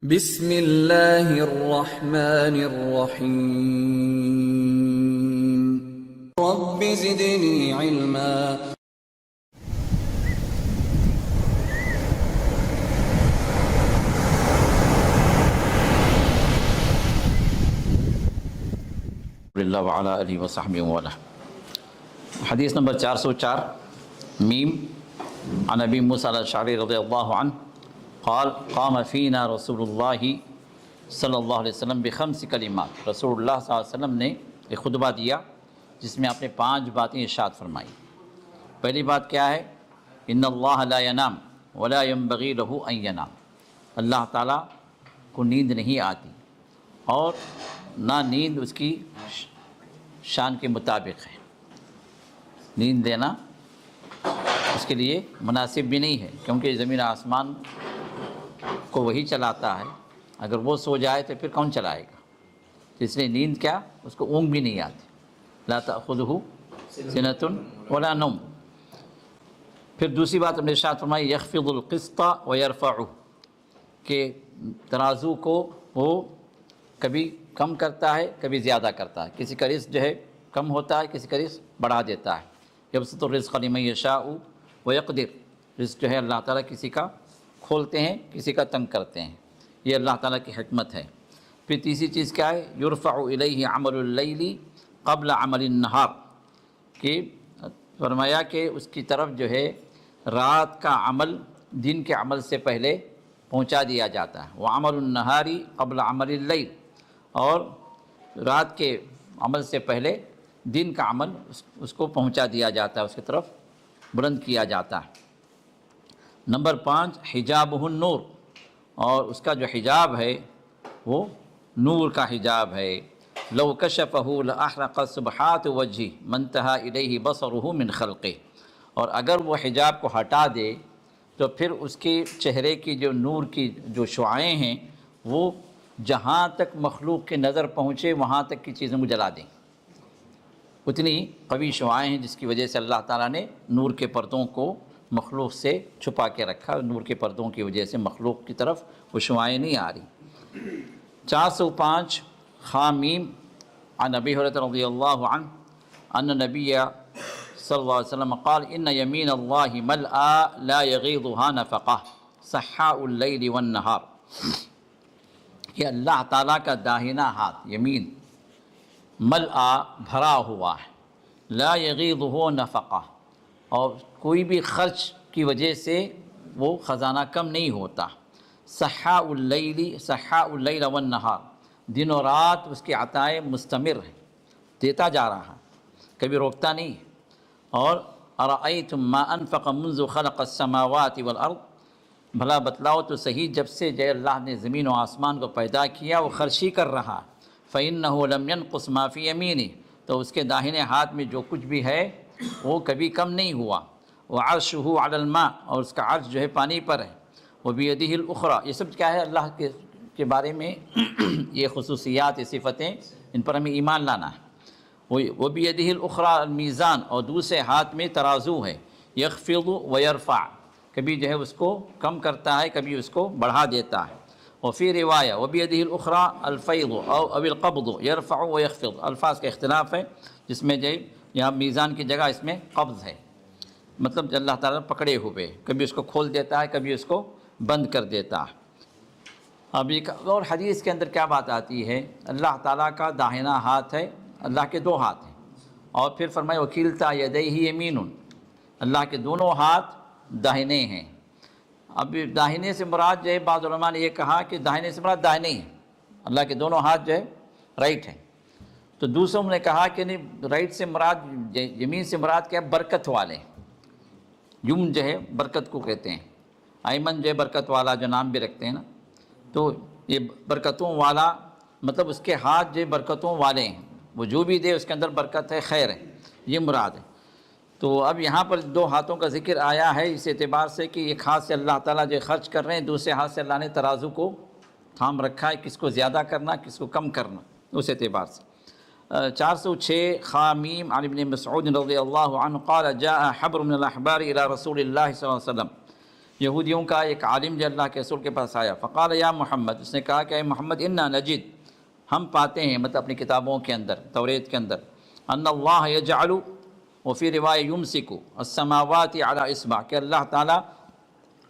بسم اللہ الرحمن الرحیم رب زدنی علما۔ اللہ وعلا علیہ وصحبہ وعلا۔ حدیث نمبر 404 میم عن ابی موسیٰ الاشعری رضی اللہ عنہ قال قام فینا رسول اللہ صلی اللہ علیہ وسلم بخمس کلمات۔ رسول اللہ صلی اللہ علیہ وسلم نے ایک خطبہ دیا جس میں آپ نے 5 باتیں ارشاد فرمائی۔ پہلی بات کیا ہے؟ ان اللہ لا ینام ولا ينبغی لہ ان ینام۔ اللہ تعالیٰ کو نیند نہیں آتی اور نہ نیند اس کی شان کے مطابق ہے، نیند دینا اس کے لیے مناسب بھی نہیں ہے، کیونکہ زمین آسمان کو وہی چلاتا ہے، اگر وہ سو جائے تو پھر کون چلائے گا؟ اس لیے نیند کیا، اس کو اونگ بھی نہیں آتی۔ لا تأخذہ سنۃ ولا نوم۔ پھر دوسری بات ہم نے ارشاد فرمائی یخفض القسط ویرفعہ، کہ ترازو کو وہ کبھی کم کرتا ہے کبھی زیادہ کرتا ہے، کسی کا رزق جو ہے کم ہوتا ہے، کسی کا رزق بڑھا دیتا ہے۔ یبسط الرزق لمن یشاء ویقدر، رزق جو ہے اللہ تعالیٰ کسی کا کھولتے ہیں کسی کا تنگ کرتے ہیں، یہ اللہ تعالیٰ کی حکمت ہے۔ پھر تیسری چیز کیا ہے؟ یرفع الیہ عمل اللیل قبل عمل النہار، کہ فرمایا کہ اس کی طرف جو ہے رات کا عمل دن کے عمل سے پہلے پہنچا دیا جاتا ہے۔ وعمل النہار قبل عمل اللیل، اور رات کے عمل سے پہلے دن کا عمل اس کو پہنچا دیا جاتا ہے، اس کی طرف بلند کیا جاتا ہے۔ نمبر 5 حجابہ النور، اور اس کا جو حجاب ہے وہ نور کا حجاب ہے۔ لو کشفہ لاحرقت سبحات وجہہ ما انتہا الیہ بصرہ من خلقہ، اور اگر وہ حجاب کو ہٹا دے تو پھر اس کے چہرے کی جو نور کی جو شعاعیں ہیں وہ جہاں تک مخلوق کی نظر پہنچے وہاں تک کی چیزوں کو جلا دیں، اتنی قوی شعاعیں ہیں جس کی وجہ سے اللہ تعالیٰ نے نور کے پردوں کو مخلوق سے چھپا کے رکھا۔ نور کے پردوں کی وجہ سے مخلوق کی طرف وہ شعاعیں نہیں آ رہی۔ 405 خامیم عن ابی ہریرہ رضی اللہ عنہ ان نبی صلی اللہ علیہ وسلم قال ان یمین اللہ ملأ لا یغیضها نفقہ سحاء اللیل والنہار، کہ اللہ تعالیٰ کا داہنا ہاتھ یمین ملأ بھرا ہوا ہے، لا یغیضہ نفقہ، اور کوئی بھی خرچ کی وجہ سے وہ خزانہ کم نہیں ہوتا۔ سحاء اللیل والنہار، دن و رات اس کی عطائیں مستمر ہیں، دیتا جا رہا ہے، کبھی روکتا نہیں۔ اور ارأیتم ما انفق منذ خلق السماوات والارض، بھلا بتلاؤ تو صحیح جب سے جو اللہ نے زمین و آسمان کو پیدا کیا وہ خرچی کر رہا، فإنہ لم ينقص ما فی یمینہ، تو اس کے داہنے ہاتھ میں جو کچھ بھی ہے وہ کبھی کم نہیں ہوا۔ وعرشہ علی الماء، اور اس کا عرش جو ہے پانی پر ہے۔ وبیدہ الاخری، یہ سب کیا ہے؟ اللہ کے بارے میں یہ خصوصیات، یہ صفتیں، ان پر ہمیں ایمان لانا ہے۔ وبیدہ الاخری المیزان، اور دوسرے ہاتھ میں ترازو ہے۔ یخفض ویرفع، کبھی جو ہے اس کو کم کرتا ہے کبھی اس کو بڑھا دیتا ہے۔ وفی روایہ وبیدہ الاخری الفیض او القبض یرفع ویخفض، الفاظ کا اختلاف ہے، جس میں جو یہاں میزان کی جگہ اس میں قبض ہے، مطلب اللہ تعالیٰ پکڑے ہوئے، کبھی اس کو کھول دیتا ہے کبھی اس کو بند کر دیتا ہے۔ اب ایک اور حدیث کے اندر کیا بات آتی ہے؟ اللہ تعالیٰ کا داہنا ہاتھ ہے، اللہ کے 2 ہاتھ ہیں، اور پھر فرمایا وکلتا یدیہ یمین، اللہ کے دونوں ہاتھ داہنے ہیں۔ اب داہنے سے مراد جو ہے بعض علماء نے یہ کہا کہ داہنے سے مراد داہنے ہیں، اللہ کے دونوں ہاتھ جو ہے رائٹ ہیں۔ تو دوسروں نے کہا کہ نہیں، رائٹ سے مراد، یمین سے مراد کیا؟ برکت والے، یمن جو ہے برکت کو کہتے ہیں، ایمن جو ہے برکت والا جو نام بھی رکھتے ہیں نا، تو یہ برکتوں والا مطلب اس کے ہاتھ جو برکتوں والے ہیں، وہ جو بھی دے اس کے اندر برکت ہے، خیر ہے، یہ مراد ہے۔ تو اب یہاں پر 2 ہاتھوں کا ذکر آیا ہے اس اعتبار سے کہ ایک ہاتھ سے اللہ تعالیٰ جو خرچ کر رہے ہیں، دوسرے ہاتھ سے اللہ نے ترازو کو تھام رکھا ہے، کس کو زیادہ کرنا کس کو کم کرنا، اس اعتبار سے۔ 406 خامیم عن ابن مسعود رضی اللہ عنہ قال جاء حبر من الاحبار الى رسول اللہ صلی اللہ علیہ وسلم، یہودیوں کا ایک عالم جو اللہ کے رسول کے پاس آیا، فقال یا محمد، اس نے کہا کہ اے محمد، انا نجد، ہم پاتے ہیں مطلب اپنی کتابوں کے اندر، توریت کے اندر، ان اللہ یجعل، وفی روایہ یمسک السماوات علی اصبع، کہ اللہ تعالیٰ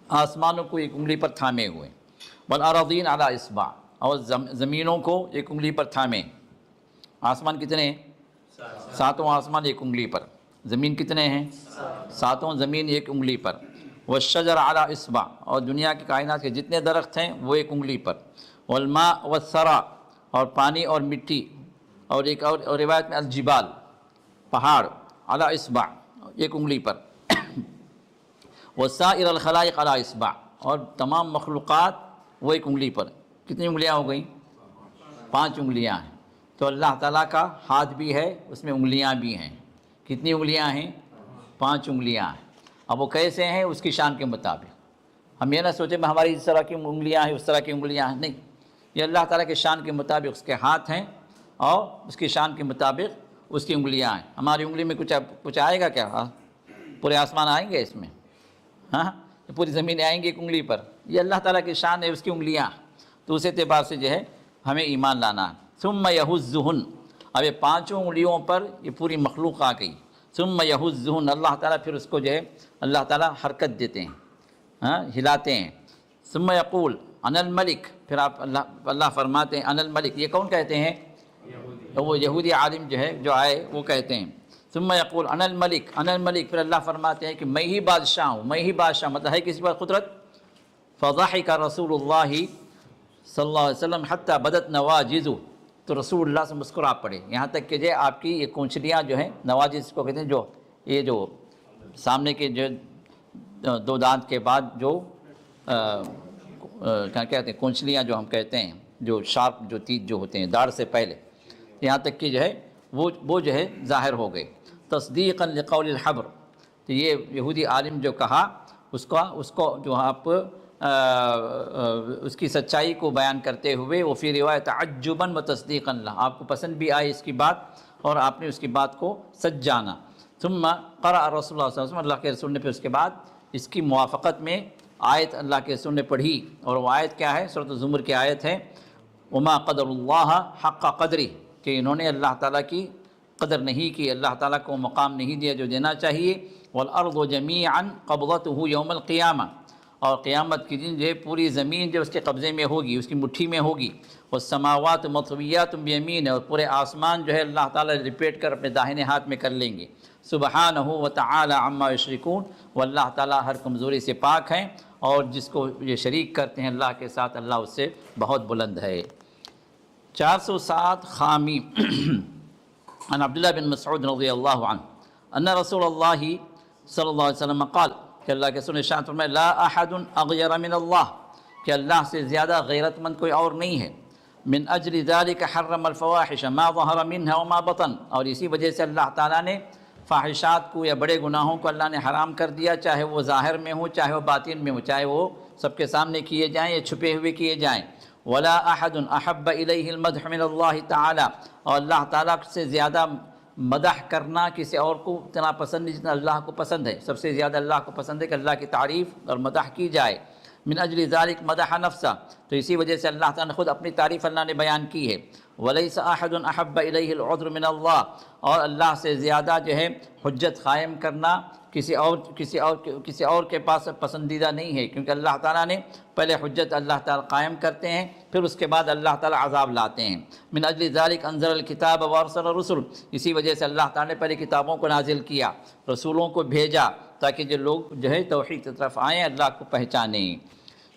آسمانوں کو ایک انگلی پر تھامے ہوئے، والارضین علی اصبع، اور زمینوں کو ایک انگلی پر تھامے۔ آسمان کتنے ہیں؟ ساتوں آسمان ایک انگلی پر، زمین کتنے ہیں؟ ساتوں زمین ایک انگلی پر، والشجر علی اصبع، اور دنیا کی کائنات کے جتنے درخت ہیں وہ ایک انگلی پر، والماء والثرى، اور پانی اور مٹی، اور ایک اور روایت میں الجبال، پہاڑ، علی اصبع، ایک انگلی پر، وسائر الخلائق علی اصبع، اور تمام مخلوقات وہ ایک انگلی پر۔ کتنی انگلیاں ہو گئیں؟ 5 انگلیاں ہیں۔ تو اللہ تعالیٰ کا ہاتھ بھی ہے، اس میں انگلیاں بھی ہیں۔ کتنی انگلیاں ہیں؟ 5 انگلیاں ہیں۔ اب وہ کیسے ہیں؟ اس کی شان کے مطابق۔ ہم یہ نہ سوچیں کہ ہماری اس طرح کی انگلیاں ہیں، اس طرح کی انگلیاں ہیں، نہیں، یہ اللہ تعالیٰ کے شان کے مطابق اس کے ہاتھ ہیں، اور اس کی شان کے مطابق اس کی انگلیاں ہیں۔ ہماری انگلی میں کچھ آئے گا کیا؟ پورے آسمان آئیں گے اس میں؟ ہاں، پوری زمینیں آئیں گی ایک انگلی پر؟ یہ اللہ تعالیٰ کی شان ہے، اس کی انگلیاں۔ تو اس اعتبار سے جو ہے ہمیں ایمان لانا ہے۔ ثم یہزہن، اب یہ 5 انگلیوں پر یہ پوری مخلوق آ گئی۔ ثم یہزہن، اللہ تعالیٰ پھر اس کو جو ہے اللہ تعالیٰ حرکت دیتے ہیں، ہاں، ہلاتے ہیں۔ ثم یقول انا الملک، پھر اللہ فرماتے ہیں انا الملک، یہ کون کہتے ہیں؟ وہ یہودی عالم جو ہے جو آئے وہ کہتے ہیں۔ ثم یقول انا الملک، انا الملک، پھر اللہ فرماتے ہیں کہ میں ہی بادشاہ ہوں، میں ہی بادشاہ، مطلب ہے کسی پر قدرت۔ فضحک رسول اللہ صلی اللہ علیہ وسلم حتی بدت نواجذہ، تو رسول اللہ سے مسکرا پڑے، یہاں تک کہ جو آپ کی یہ کونچلیاں جو ہیں، نواجذ کو کہتے ہیں، جو یہ جو سامنے کے جو 2 دانت کے بعد جو کیا کہتے ہیں، کونچلیاں جو ہم کہتے ہیں، جو شارپ جو تیت جو ہوتے ہیں داڑھ سے پہلے، یہاں تک کہ جو ہے وہ جو ہے ظاہر ہو گئے۔ تصدیقا لقول الحبر، تو یہ یہودی عالم جو کہا اس کو جو آپ اس کی سچائی کو بیان کرتے ہوئے، وہ فی روایت تعجبا و تصدیقا لہ، آپ کو پسند بھی آئی اس کی بات اور آپ نے اس کی بات کو سچ جانا۔ ثم قرأ رسول اللہ صلی اللہ علیہ وسلم، اللہ کے رسول نے پھر اس کے بعد اس کی موافقت میں آیت اللہ کے رسول نے پڑھی، اور وہ آیت کیا ہے؟ سورۃ الزمر کی آیت ہے، وما قدر اللہ حق قدرہ، کہ انہوں نے اللہ تعالیٰ کی قدر نہیں کی، اللہ تعالیٰ کو مقام نہیں دیا جو دینا چاہیے۔ والارض جمیعا قبضتہ یوم القیامہ، اور قیامت کی دن جو ہے پوری زمین جو اس کے قبضے میں ہوگی، اس کی مٹھی میں ہوگی۔ والسماوات مطویات بیمینہ، اور پورے آسمان جو ہے اللہ تعالیٰ لپیٹ کر اپنے داہنے ہاتھ میں کر لیں گے۔ سبحانہ وتعالی عما یشرکون، واللہ تعالیٰ ہر کمزوری سے پاک ہیں، اور جس کو یہ شریک کرتے ہیں اللہ کے ساتھ، اللہ اس سے بہت بلند ہے۔ 407 خامیم عن عبداللہ بن مسعود رضی اللہ عنہ ان رسول اللہ صلی اللہ علیہ وسلم قال، کہ اللہ کے رسول نے ارشاد فرمایا، لا احد اغیر من اللہ، کہ اللہ سے زیادہ غیرت مند کوئی اور نہیں ہے۔ من اجل ذلك حرم الفواحش ما ظہر منها وما بطن، اور اسی وجہ سے اللہ تعالیٰ نے فاحشات کو یا بڑے گناہوں کو اللہ نے حرام کر دیا، چاہے وہ ظاہر میں ہوں، چاہے وہ باطن میں ہوں، چاہے وہ سب کے سامنے کیے جائیں یا چھپے ہوئے کیے جائیں۔ ولا احد احب الیہ المدح من اللہ تعالی، اور اللہ تعالیٰ سے زیادہ مدح کرنا کسی اور کو اتنا پسند نہیں جتنا اللہ کو پسند ہے۔ سب سے زیادہ اللہ کو پسند ہے کہ اللہ کی تعریف اور مدح کی جائے۔ من اجل ذلك مدح نفسہ، تو اسی وجہ سے اللہ تعالیٰ نے خود اپنی تعریف اللہ نے بیان کی ہے۔ ولیس احد احب الیہ العذر من اللہ، اور اللہ سے زیادہ جو ہے حجت قائم کرنا کسی اور کے پاس پسندیدہ نہیں ہے، کیونکہ اللہ تعالیٰ نے پہلے حجت اللہ تعالیٰ قائم کرتے ہیں، پھر اس کے بعد اللہ تعالیٰ عذاب لاتے ہیں۔ من اجل ذلك انزل الکتاب وارسل الرسل، اسی وجہ سے اللہ تعالیٰ نے پہلے کتابوں کو نازل کیا، رسولوں کو بھیجا، تاکہ جو لوگ جو ہے توحید کی طرف آئیں، اللہ کو پہچانیں۔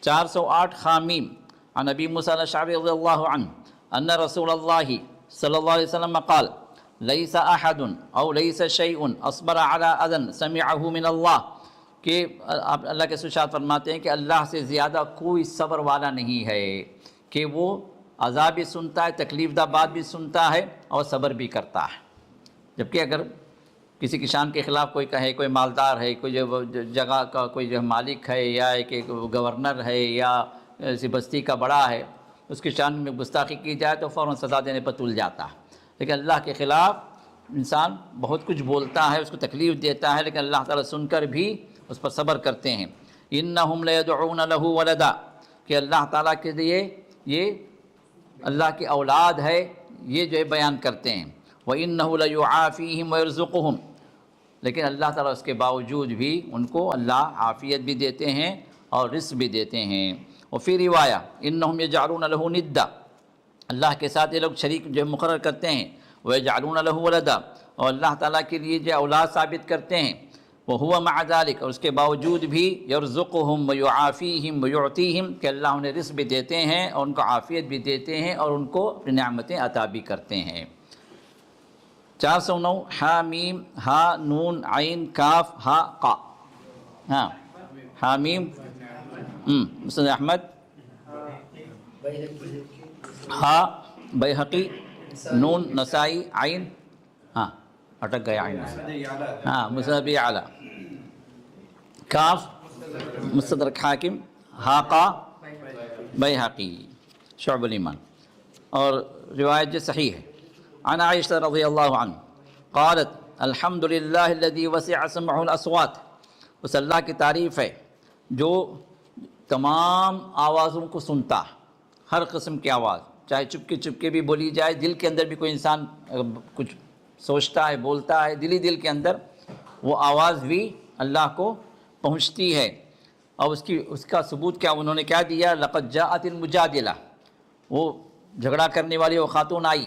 408 خامیم عن ابی موسیٰ الاشعری رضی اللہ عنہ ان رسول اللہ صلی اللہ علیہ وسلم قال، لیس احد او لیس شیء اصبر علی اذى سمعه من اللہ، کہ اللہ کے ارشاد فرماتے ہیں کہ اللہ سے زیادہ کوئی صبر والا نہیں ہے، کہ وہ عذاب بھی سنتا ہے، تکلیف دہ بات بھی سنتا ہے اور صبر بھی کرتا ہے۔ جبکہ اگر کسی کی شان کے خلاف کوئی کہے، کوئی مالدار ہے، کوئی جو جگہ کا کوئی جو مالک ہے، یا ایک گورنر ہے، یا کسی بستی کا بڑا ہے، اس کی شان میں گستاخی کی جائے تو فوراً سزا دینے پر تل جاتا ہے۔ لیکن اللہ کے خلاف انسان بہت کچھ بولتا ہے، اس کو تکلیف دیتا ہے، لیکن اللہ تعالیٰ سن کر بھی اس پر صبر کرتے ہیں۔ انہم لیدعون لہ ولدا، کہ اللہ تعالیٰ کے لیے یہ اللہ کی اولاد ہے، یہ جو ہے بیان کرتے ہیں۔ وَإِنَّهُ لَيُعَافِيهِمْ وَيَرْزُقُهُمْ، لیکن اللہ تعالیٰ اس کے باوجود بھی ان کو اللہ عافیت بھی دیتے ہیں اور رزق بھی دیتے ہیں۔ وفی روایہ انہم یجعلون لہ ندا، اللہ کے ساتھ یہ لوگ شریک جو مقرر کرتے ہیں، ویجعلون لہ ولدا، اور اللہ تعالیٰ کے لیے جو اولاد ثابت کرتے ہیں، وہو مع ذلک، اور اس کے باوجود بھی یرزقہم ویعافیہم ویعطیہم، کہ اللہ انہیں رزق بھی دیتے ہیں اور ان کو عافیت بھی دیتے ہیں اور ان کو اپنی نعمتیں عطا بھی کرتے ہیں۔ 409 ہا میم ہا نون عین کاف ہا قا، ہاں ہا میم مسند احمد، ہا بیہقی، نون نسائی، عین ہاں اٹک گیا عین، ہاں مسند ابی اعلیٰ، کاف مستدرک حاکم، ہا قا بیہقی شعب الایمان، اور روایت جو صحیح ہے۔ عن عائشہ رضی اللہ عنہ قالت الحمد للہ الذی وسع سمعہ الاصوات، اس اللہ کی تعریف ہے جو تمام آوازوں کو سنتا، ہر قسم کی آواز، چاہے چپکے چپکے بھی بولی جائے، دل کے اندر بھی کوئی انسان کچھ سوچتا ہے، بولتا ہے، دل کے اندر وہ آواز بھی اللہ کو پہنچتی ہے۔ اور اس کا ثبوت کیا انہوں نے کیا دیا؟ لقد جاءت المجادلہ، وہ جھگڑا کرنے والی وہ خاتون آئی،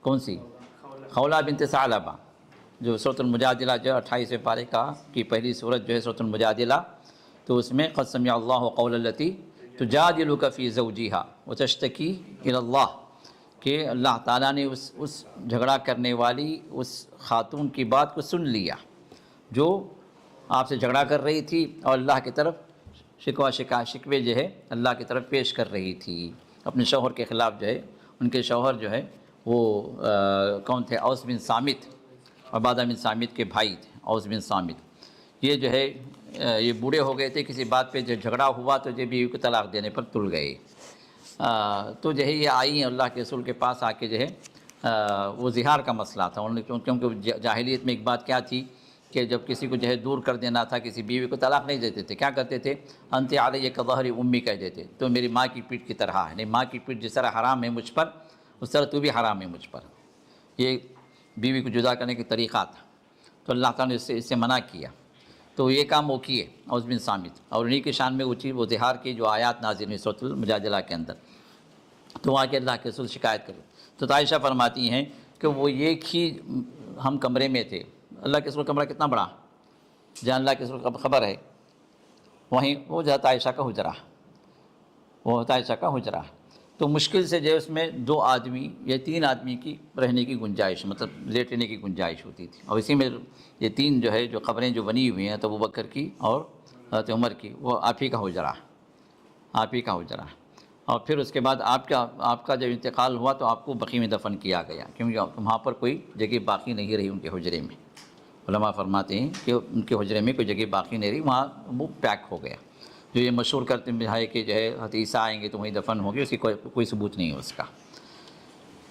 کون سی؟ خولہ بنت ثعلبہ، جو سورۃ المجادلہ جو 28 پارے کی پہلی سورت جو ہے سورۃ المجادلہ، تو اس میں قد سمع اللہ قول التی تجادلک فی زوجہا وتشتکی الی اللہ، کہ اللہ تعالیٰ نے اس جھگڑا کرنے والی اس خاتون کی بات کو سن لیا جو آپ سے جھگڑا کر رہی تھی اور اللہ کی طرف شکوے جو ہے اللہ کی طرف پیش کر رہی تھی اپنے شوہر کے خلاف۔ جو ہے ان کے شوہر جو ہے وہ کون تھے؟ اوس بن صامت، عبادہ بن صامت کے بھائی تھے اوس بن صامت۔ یہ جو ہے یہ بوڑھے ہو گئے تھے، کسی بات پہ جب جھگڑا ہوا تو جو بیوی کو طلاق دینے پر تل گئے۔ تو جو ہے یہ آئی اللہ کے رسول کے پاس آ کے جو ہے وہ زہار کا مسئلہ تھا، کیونکہ جاہلیت میں ایک بات کیا تھی کہ جب کسی کو جو ہے دور کر دینا تھا، کسی بیوی کو طلاق نہیں دیتے تھے، کیا کرتے تھے؟ انت علیہ کظہر امی کہہ دیتے، تو میری ماں کی پیٹھ کی طرح ہے، نہیں ماں کی پیٹھ جس طرح حرام ہے مجھ پر، اس طرح تو بھی حرام ہے مجھ پر۔ یہ بیوی کو جدا کرنے کا طریقہ تھا، تو اللہ تعالیٰ نے اس سے منع کیا، تو یہ کام وہ کیے اوس بن صامت، اور انہی کے شان میں وہ زہار کی جو آیات نازل ہوئی سورۃ المجادلہ کے اندر، تو وہاں کے اللہ کے رسول شکایت کرے۔ تو عائشہ فرماتی ہیں کہ وہ ایک ہی ہم کمرے میں تھے، اللہ کے رسول کا کمرہ کتنا بڑا، جہاں اللہ کے رسول کا خبر ہے وہیں وہ حضرت عائشہ کا حجرہ، وہ حضرت عائشہ کا حجرہ، تو مشکل سے جو ہے اس میں 2 آدمی یا 3 آدمی کی رہنے کی گنجائش، مطلب لیٹنے کی گنجائش ہوتی تھی، اور اسی میں یہ 3 جو ہے جو قبریں جو بنی ہوئی ہیں تو ابوبکر کی اور حضرت عمر کی، وہ آپ ہی کا حجرہ، آپ ہی کا حجرہ۔ اور پھر اس کے بعد آپ کا جب انتقال ہوا تو آپ کو بقیع میں دفن کیا گیا، کیونکہ وہاں پر کوئی جگہ باقی نہیں رہی ان کے حجرے میں۔ علماء فرماتے ہیں کہ ان کے حجرے میں کوئی جگہ باقی نہیں رہی، وہاں وہ پیک ہو گیا۔ جو یہ مشہور کرتے ہیں کہ جو ہے حضرت عیسیٰ آئیں گے تو وہیں دفن ہوگی، اس کی کوئی ثبوت نہیں ہے اس کا۔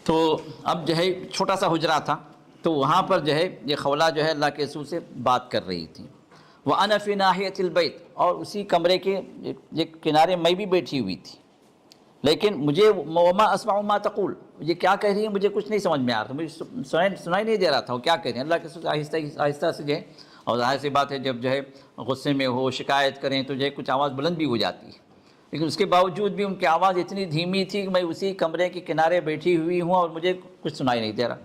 تو اب جو ہے چھوٹا سا حجرہ تھا، تو وہاں پر جو ہے یہ خولہ جو ہے اللہ کے رسول سے بات کر رہی تھی۔ وَأَنَا فِي نَاحِيَةِ الْبَيْتِ، اور اسی کمرے کے ایک کنارے میں بھی بیٹھی ہوئی تھی، لیکن مجھے وَمَا أَسْمَعُ مَا تَقُولُ، یہ کیا کہہ رہی ہے مجھے کچھ نہیں سمجھ میں آ رہا تھا، مجھے سنائی نہیں دے رہا تھا وہ کیا کہہ رہی ہیں۔ اللہ کے رسول آہستہ سے جو ہے، اور ظاہر سی بات ہے جب جو ہے غصے میں ہو شکایت کریں تو جو ہے کچھ آواز بلند بھی ہو جاتی ہے، لیکن اس کے باوجود بھی ان کی آواز اتنی دھیمی تھی کہ میں اسی کمرے کے کنارے بیٹھی ہوئی ہوں اور مجھے کچھ سنائی نہیں دے رہا۔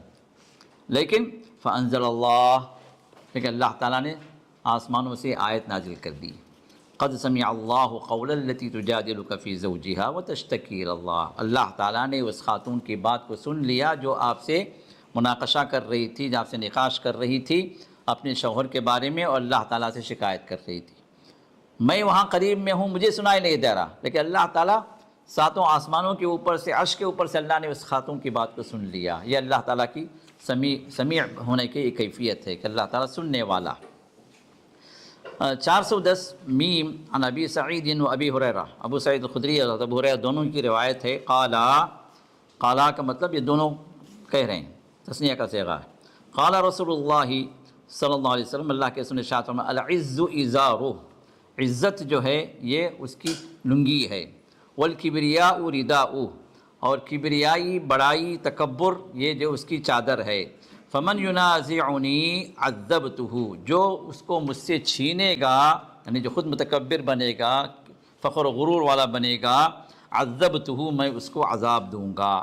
لیکن فَأَنزَلَ اللَّهُ، لیکن اللہ تعالیٰ نے آسمانوں سے آیت نازل کر دی، قد سمع اللہ قول التی تجادلک فی زوجہا وتشتکی الی اللہ، اللہ تعالیٰ نے اس خاتون کی بات کو سن لیا جو آپ سے مناقشہ کر رہی تھی، جو آپ سے نقاش کر رہی تھی اپنے شوہر کے بارے میں، اور اللہ تعالیٰ سے شکایت کر رہی تھی۔ میں وہاں قریب میں ہوں، مجھے سنائی نہیں دے رہا، لیکن اللہ تعالیٰ 7 آسمانوں کے اوپر سے، عرش کے اوپر سے اللہ نے اس خاتون کی بات کو سن لیا۔ یہ اللہ تعالیٰ کی سمیع ہونے کی ایک کیفیت ہے کہ اللہ تعالیٰ سننے والا۔ 410 میم عن ابی سعید و ابی ہریرہ، ابو سعید الخدری اور ابو ہریرہ دونوں کی روایت ہے۔ قالا کا مطلب یہ دونوں کہہ رہے ہیں، تثنیہ کا صیغہ ہے۔ قال رسول اللہ صلی اللہ علیہ وسلم، اللہ کے رسول نے ارشاد فرمایا العز ازارہ، عزت جو ہے یہ اس کی لنگی ہے، والکبریاء رداء، اور کبریائی بڑائی تکبر یہ جو اس کی چادر ہے، فمن ینازعنی عذبتہ، جو اس کو مجھ سے چھینے گا، یعنی جو خود متکبر بنے گا، فخر و غرور والا بنے گا، عذبتہ، میں اس کو عذاب دوں گا۔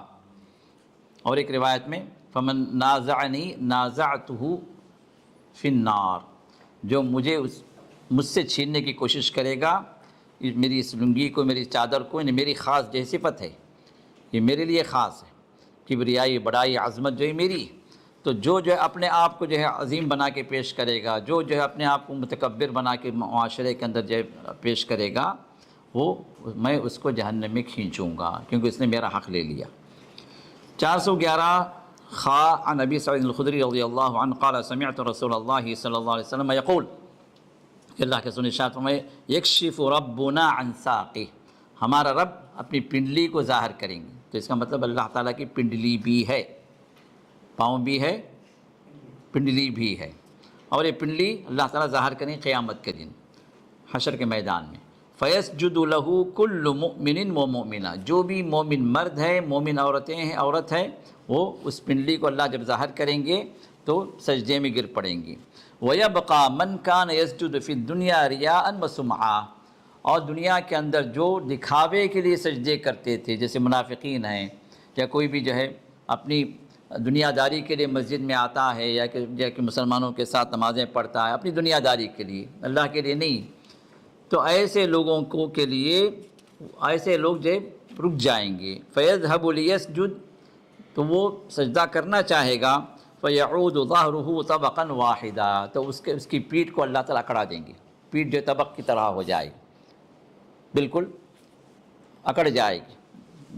اور ایک روایت میں فمن نازعنی نازعتہ فی النار، جو مجھ سے چھیننے کی کوشش کرے گا میری اس لنگی کو، میری چادر کو، یعنی میری خاص جو صفت ہے، یہ میرے لیے خاص ہے، کبریائی بڑائی عظمت جو ہے میری، تو جو ہے اپنے آپ کو جو ہے عظیم بنا کے پیش کرے گا، جو ہے اپنے آپ کو متکبر بنا کے معاشرے کے اندر جو ہے پیش کرے گا، وہ میں اس کو جہنم میں کھینچوں گا، کیونکہ اس نے میرا حق لے لیا۔ 411 عن ابی سعید الخدری رضی اللہ عنہ قال سمعت رسول اللہ صلی اللہ علیہ وسلم یقول، کہ اللہ کے سن ارشاد فرمائے، یکشف ربنا عن ساقہ، ہمارا رب اپنی پنڈلی کو ظاہر کریں گے۔ تو اس کا مطلب اللہ تعالیٰ کی پنڈلی بھی ہے، پاؤں بھی ہے، پنڈلی بھی ہے، اور یہ پنڈلی اللہ تعالیٰ ظاہر کریں قیامت کے دن حشر کے میدان میں۔ فیسجد لہ کل مؤمن و مؤمنہ، جو بھی مومن مرد ہے، مومن عورت ہے، وہ اس پنڈلی کو اللہ جب ظاہر کریں گے تو سجدے میں گر پڑیں گی۔ وَيَبْقَى مَنْ كَانَ يَسْجُدُ فِي الدُّنْيَا رِيَاءً وَسُمْعًا، اور دنیا کے اندر جو دکھاوے کے لیے سجدے کرتے تھے، جیسے منافقین ہیں، یا کوئی بھی جو ہے اپنی دنیا داری کے لیے مسجد میں آتا ہے، یا کہ مسلمانوں کے ساتھ نمازیں پڑھتا ہے اپنی دنیا داری کے لیے، اللہ کے لیے نہیں، تو ایسے لوگوں کے لیے ایسے لوگ جو رک جائیں گے۔ فَيَذْهَبُ لِيَسْجُدْ، تو وہ سجدہ کرنا چاہے گا، فَيَعُودُ ظَهْرُهُ طَبَقًا وَاحِدًا، تو اس کی پیٹھ کو اللہ تعالیٰ اکڑا دیں گے، پیٹھ جو طبق کی طرح ہو جائے گی، بالکل اکڑ جائے گی،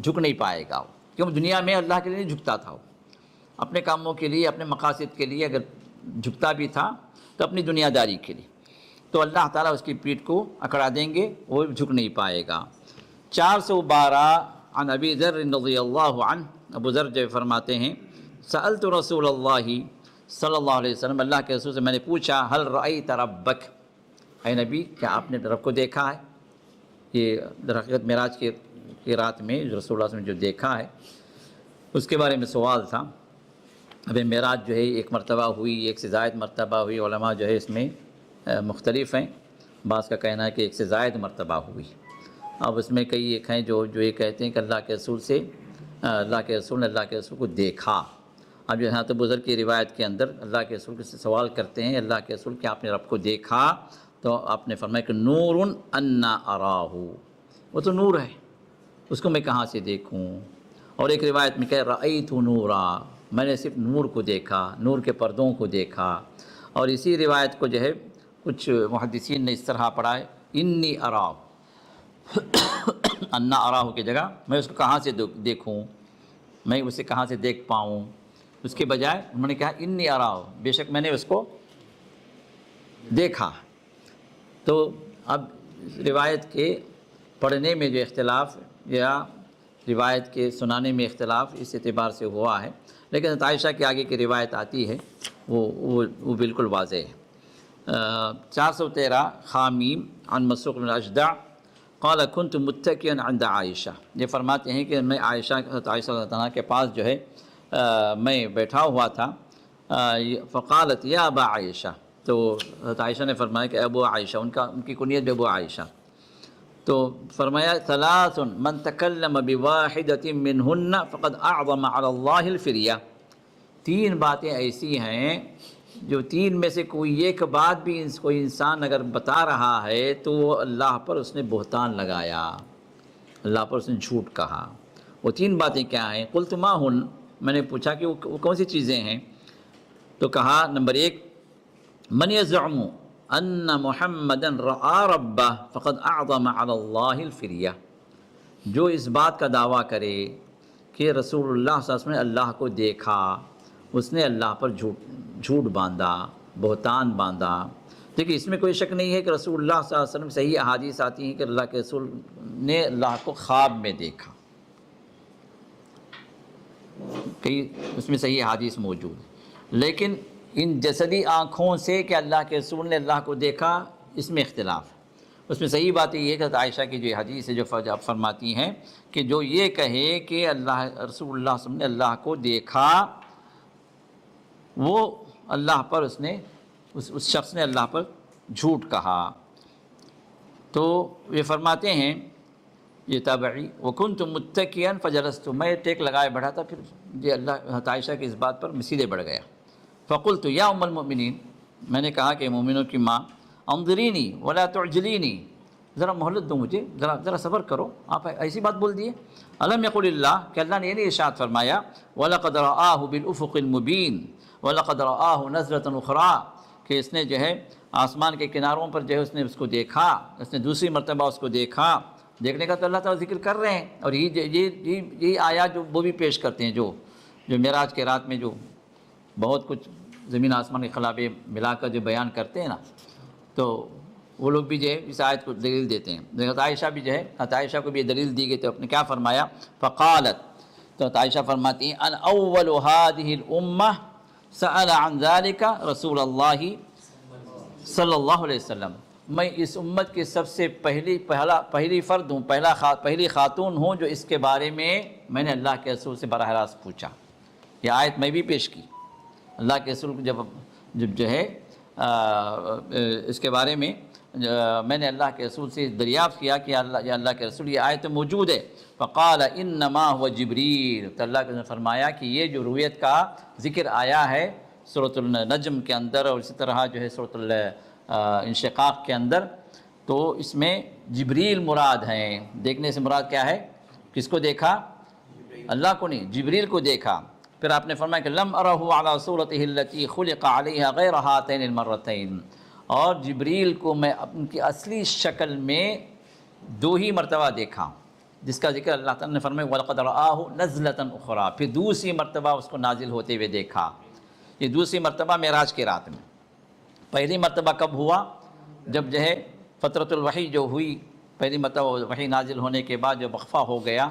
جھک نہیں پائے گا وہ، کیوں دنیا میں اللہ کے لیے نہیں جھکتا تھا، وہ اپنے کاموں کے لیے، اپنے مقاصد کے لیے اگر جھکتا بھی تھا تو اپنی دنیا داری کے لیے، تو اللہ تعالیٰ اس کی پیٹھ کو اکڑا دیں گے، وہ جھک نہیں پائے گا۔ 412 عن ابی ذر رضی اللہ عنہ، ابو ذر جو فرماتے ہیں، سألت رسول اللہ صلی اللہ علیہ وسلم، اللہ کے رسول سے میں نے پوچھا، هل رأیت ربک، اے نبی کیا آپ نے رب کو دیکھا ہے؟ یہ در حقیقت معراج کی رات میں رسول اللہ صلی اللہ علیہ وسلم جو دیکھا ہے اس کے بارے میں سوال تھا۔ اب معراج جو ہے ایک مرتبہ ہوئی، ایک سے زائد مرتبہ ہوئی، علماء جو ہے اس میں مختلف ہیں، بعض کا کہنا ہے کہ ایک سے زائد مرتبہ ہوئی۔ اب اس میں کئی ایک ہیں جو یہ کہتے ہیں کہ اللہ کے رسول نے اللہ کے رسول کو دیکھا۔ اب یہاں تو بزرگ کی روایت کے اندر اللہ کے رسول سے سوال کرتے ہیں، اللہ کے رسول کیا آپ نے رب کو دیکھا؟ تو آپ نے فرمایا کہ نور انا اراہ، وہ تو نور ہے، اس کو میں کہاں سے دیکھوں؟ اور ایک روایت میں کہ رأیت نورا، میں نے صرف نور کو دیکھا، نور کے پردوں کو دیکھا۔ اور اسی روایت کو جو ہے کچھ محدثین نے اس طرح پڑھا ہے، انی اراہ، انا اراہ کی جگہ میں اس کو کہاں سے دیکھوں، میں اسے کہاں سے دیکھ پاؤں، اس کے بجائے انہوں نے کہا انی اراہ، بے شک میں نے اس کو دیکھا۔ تو اب روایت کے پڑھنے میں جو اختلاف یا روایت کے سنانے میں اختلاف اس اعتبار سے ہوا ہے، لیکن عائشہ کے آگے کی روایت آتی ہے وہ بالکل واضح ہے۔ 413 خامیم عن مسروق بن الاجدع قال كنت متكئا عند عائشہ، یہ فرماتے ہیں کہ میں عائشہ رضی اللہ عنہا کے پاس جو ہے میں بیٹھا ہوا تھا، فقالت یا ابا عائشہ، تو عائشہ نے فرمایا کہ ابو عائشہ، ان کی کنیت بھی ابو عائشہ، تو فرمایا ثلاث من تکلم بواحدۃ منہن فقد اعظم علی اللہ الفریہ، تین باتیں ایسی ہیں جو تین میں سے کوئی ایک بات بھی کوئی انسان اگر بتا رہا ہے تو وہ اللہ پر اس نے بہتان لگایا، اللہ پر اس نے جھوٹ کہا۔ وہ تین باتیں کیا ہیں؟ قلت ما ہن، میں نے پوچھا کہ وہ کون سی چیزیں ہیں؟ تو کہا نمبر 1 من یزعم ان محمدا رأى ربہ فقد اعظم علی اللہ الفریہ، جو اس بات کا دعویٰ کرے کہ رسول اللہ صلی اللہ علیہ وسلم نے اللہ کو دیکھا، اس نے اللہ پر جھوٹ باندھا، بہتان باندھا۔ دیکھیے اس میں کوئی شک نہیں ہے کہ رسول اللہ صلی اللہ علیہ وسلم صحیح احادیث آتی ہیں کہ اللہ کے رسول نے اللہ کو خواب میں دیکھا، کئی اس میں صحیح احادیث موجود ہے، لیکن ان جسدی آنکھوں سے کہ اللہ کے رسول نے اللہ کو دیکھا، اس میں اختلاف ہے۔ اس میں صحیح بات یہ ہے کہ عائشہ کی جو حدیث ہے جو آپ فرماتی ہیں کہ جو یہ کہے کہ اللہ رسول اللہ صلی اللہ علیہ وسلم نے اللہ کو دیکھا، وہ اللہ پر اس شخص نے اللہ پر جھوٹ کہا۔ تو یہ فرماتے ہیں یہ تابعی وَكُنْتُ مُتَّكِيًا فَجَلَسْتُ، میں ٹیک لگائے بیٹھا تھا، پھر یہ اللہ عائشہ کی اس بات پر سیدھے بڑھ گیا۔ فَقُلْتُ يَا أُمَّ الْمُؤْمِنِينَ، میں نے کہا کہ مومنوں کی ماں، انظرینی ولا تعجلینی، ذرا مہلت دو مجھے، ذرا صبر کرو، آپ ایسی بات بول دیے۔ الم یقل اللہ، کہ اللہ نے یہ نہیں ارشاد فرمایا وَلَقَدْ رَآهُ بِالْأُفُقِ الْمُبِينِ وَلَقَدْ رَآهُ نَزْلَةً أُخْرَىٰ، کہ اس نے جو ہے آسمان کے کناروں پر جو ہے اس نے اس کو دیکھا، اس نے دوسری مرتبہ اس کو دیکھا۔ دیکھنے کا تو اللہ تعالیٰ ذکر کر رہے ہیں، اور یہ آیات جو وہ بھی پیش کرتے ہیں جو معراج کے رات میں جو بہت کچھ زمین آسمان کے خلابے ملا کر جو بیان کرتے ہیں نا، تو وہ لوگ بھی جو ہے اس آیت کو دلیل دیتے ہیں۔ حضرت عائشہ بھی جو ہے، حضرت عائشہ کو بھی یہ دلیل دی گئی، تو اپنے کیا فرمایا؟ فقالت، تو حضرت عائشہ فرماتی ہیں ان اول هذه الامہ سأل عن ذلك رسول اللہ صلی اللہ علیہ وسلم، میں اس امت کی سب سے پہلی فرد ہوں، پہلی خاتون ہوں جو اس کے بارے میں نے اللہ کے رسول سے براہ راست پوچھا۔ یہ آیت میں بھی پیش کی، اللہ کے رسول کو جب جو ہے اس کے بارے میں میں نے اللہ کے رسول سے دریافت کیا کہ یا اللہ کے رسول یہ آیت موجود ہے۔ فقال انما هو جبریل، تو اللہ نے فرمایا کہ یہ جو رویت کا ذکر آیا ہے سورۃ النجم کے اندر، اور اسی طرح جو ہے سورۃ الانشقاق کے اندر، تو اس میں جبریل مراد ہیں۔ دیکھنے سے مراد کیا ہے؟ کس کو دیکھا؟ اللہ کو نہیں، جبریل کو دیکھا۔ پھر آپ نے فرمایا کہ لم ارہ علی صورتہ التي خلق علیہا غیر ہاتین المرتین، اور جبریل کو میں ان کی اصلی شکل میں 2 ہی مرتبہ دیکھا، جس کا ذکر اللہ تعالیٰ نے فرمایا وَلَقَدْ رَآهُ نَزْلَةً أُخْرَىٰ، پھر دوسری مرتبہ اس کو نازل ہوتے ہوئے دیکھا۔ یہ دوسری مرتبہ معراج کی رات میں۔ پہلی مرتبہ کب ہوا؟ جب جو ہے فترۃ الوحی جو ہوئی، پہلی مرتبہ وحی نازل ہونے کے بعد جو وقفہ ہو گیا،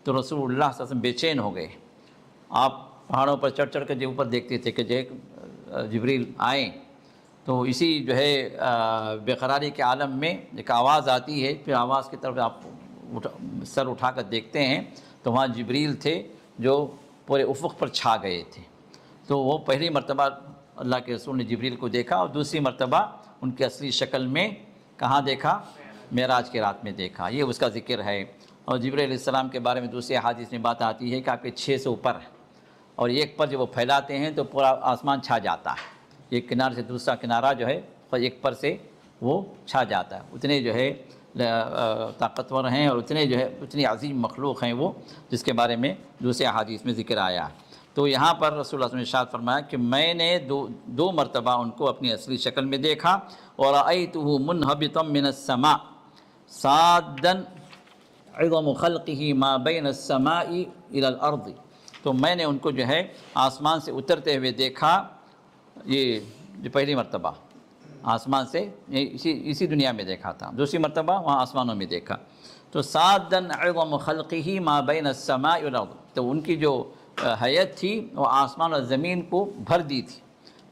تو رسول اللہ صلی اللہ علیہ وسلم بے چین ہو گئے۔ آپ پہاڑوں پر چڑھ چڑھ کے جو اوپر دیکھتے تھے کہ جو جبریل آئیں، تو اسی جو ہے بے قراری کے عالم میں ایک آواز آتی ہے، پھر آواز کی طرف آپ سر اٹھا کر دیکھتے ہیں تو وہاں جبریل تھے جو پورے افق پر چھا گئے تھے۔ تو وہ پہلی مرتبہ اللہ کے رسول نے جبریل کو دیکھا، اور دوسری مرتبہ ان کی اصلی شکل میں کہاں دیکھا؟ معراج کی رات میں دیکھا۔ یہ اس کا ذکر ہے۔ اور جبریل علیہ السلام کے بارے میں دوسری حدیث میں بات آتی ہے کہ آپ کے 6 سے اوپر ہے، اور ایک پر جب وہ پھیلاتے ہیں تو پورا آسمان چھا جاتا ہے، ایک کنارے سے دوسرا کنارہ جو ہے ایک پر سے وہ چھا جاتا ہے۔ اتنے جو ہے طاقتور ہیں، اور اتنی عظیم مخلوق ہیں وہ، جس کے بارے میں دوسرے احادیث میں ذکر آیا ہے۔ تو یہاں پر رسول اللہ صلی اللہ علیہ وسلم نے ارشاد فرمایا کہ میں نے دو مرتبہ ان کو اپنی اصلی شکل میں دیکھا، وَرَأَيْتُهُ مُنْهَبِطًا مِنَ السَّمَاءِ صَادًّا عِظَمُ خَلْقِهِ مَا بَيْنَ السَّمَاءِ إِلَى الْأَرْضِ، تو میں نے ان کو جو ہے آسمان سے اترتے ہوئے دیکھا۔ یہ جو پہلی مرتبہ آسمان سے اسی دنیا میں دیکھا تھا، دوسری مرتبہ وہاں آسمانوں میں دیکھا۔ تو صادًا عِظَمُ خَلْقِهِ مَا بَيْنَ السَّمَاءِ وَالْأَرْضِ، تو ان کی جو حیت تھی وہ آسمان اور زمین کو بھر دی تھی۔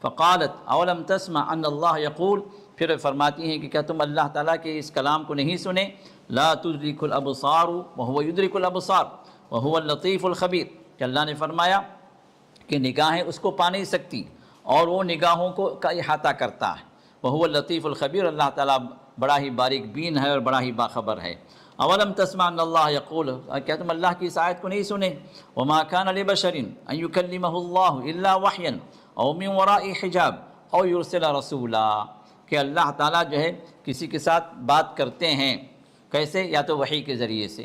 فقالت اولم تسمع ان اللہ یقول، پھر فرماتی ہیں کہ کیا تم اللہ تعالیٰ کے اس کلام کو نہیں سنے؟ لا تدرک الابصار وهو يدرك الابصار وهو اللطیف الخبیر، کہ اللہ نے فرمایا کہ نگاہیں اس کو پا نہیں سکتی، اور وہ نگاہوں کو کا احاطہ کرتا ہے۔ وهو اللطیف الخبیر، اللہ تعالیٰ بڑا ہی باریک بین ہے اور بڑا ہی باخبر ہے۔ اولم تسمع ان اللہ یقول، کیا تم اللہ کی اس آیت کو نہیں سنے؟ وما كان لبشر ان يكلمه الله الا وحيا او من وراء حجاب او يرسل رسولا، کہ اللہ تعالیٰ جو ہے کسی کے ساتھ بات کرتے ہیں، کیسے؟ یا تو وحی کے ذریعے سے۔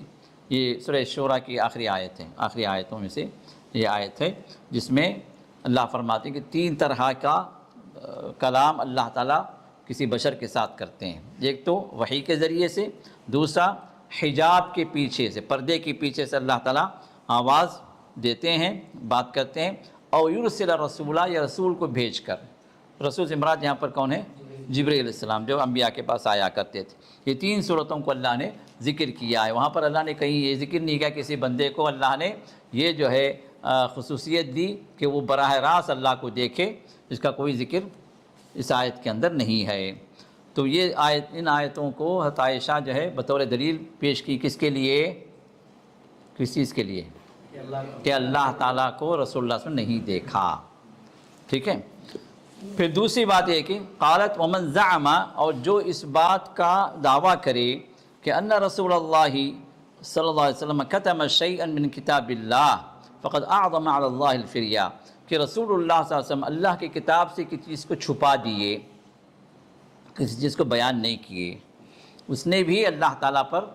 یہ سورہ شورى کی آخری آیت ہے، آخری آیتوں میں سے یہ آیت ہے، جس میں اللہ فرماتے ہیں کہ 3 طرح کا کلام اللہ تعالیٰ کسی بشر کے ساتھ کرتے ہیں۔ ایک تو وحی کے ذریعے سے، دوسرا حجاب کے پیچھے سے، پردے کے پیچھے سے اللہ تعالیٰ آواز دیتے ہیں، بات کرتے ہیں۔ اور یرسل رسولا، یا رسول کو بھیج کر۔ رسول سے مراد یہاں پر کون ہے؟ جبریل علیہ السلام، جو انبیاء کے پاس آیا کرتے تھے۔ یہ 3 صورتوں کو اللہ نے ذکر کیا ہے۔ وہاں پر اللہ نے کہیں یہ ذکر نہیں کیا کسی بندے کو اللہ نے یہ جو ہے خصوصیت دی کہ وہ براہ راست اللہ کو دیکھے، اس کا کوئی ذکر اس آیت کے اندر نہیں ہے۔ تو یہ ان آیتوں کو حضرت عائشہ جو ہے بطور دلیل پیش کی، کس کے لیے؟ کس چیز کے لیے؟ کہ اللہ تعالیٰ کو رسول اللہ صلی اللہ علیہ وسلم نہیں دیکھا. ٹھیک ہے. پھر دوسری بات یہ کہ قالت ومن زعم، اور جو اس بات کا دعویٰ کرے کہ ان رسول اللہ صلی اللہ علیہ وسلم کتم شیئا من کتاب اللہ فقد اعظم علی اللہ الفریا، کہ رسول اللہ صلی اللہ علیہ وسلم اللہ کی کتاب سے کسی چیز کو چھپا دیے، کسی چیز کو بیان نہیں کیے، اس نے بھی اللہ تعالیٰ پر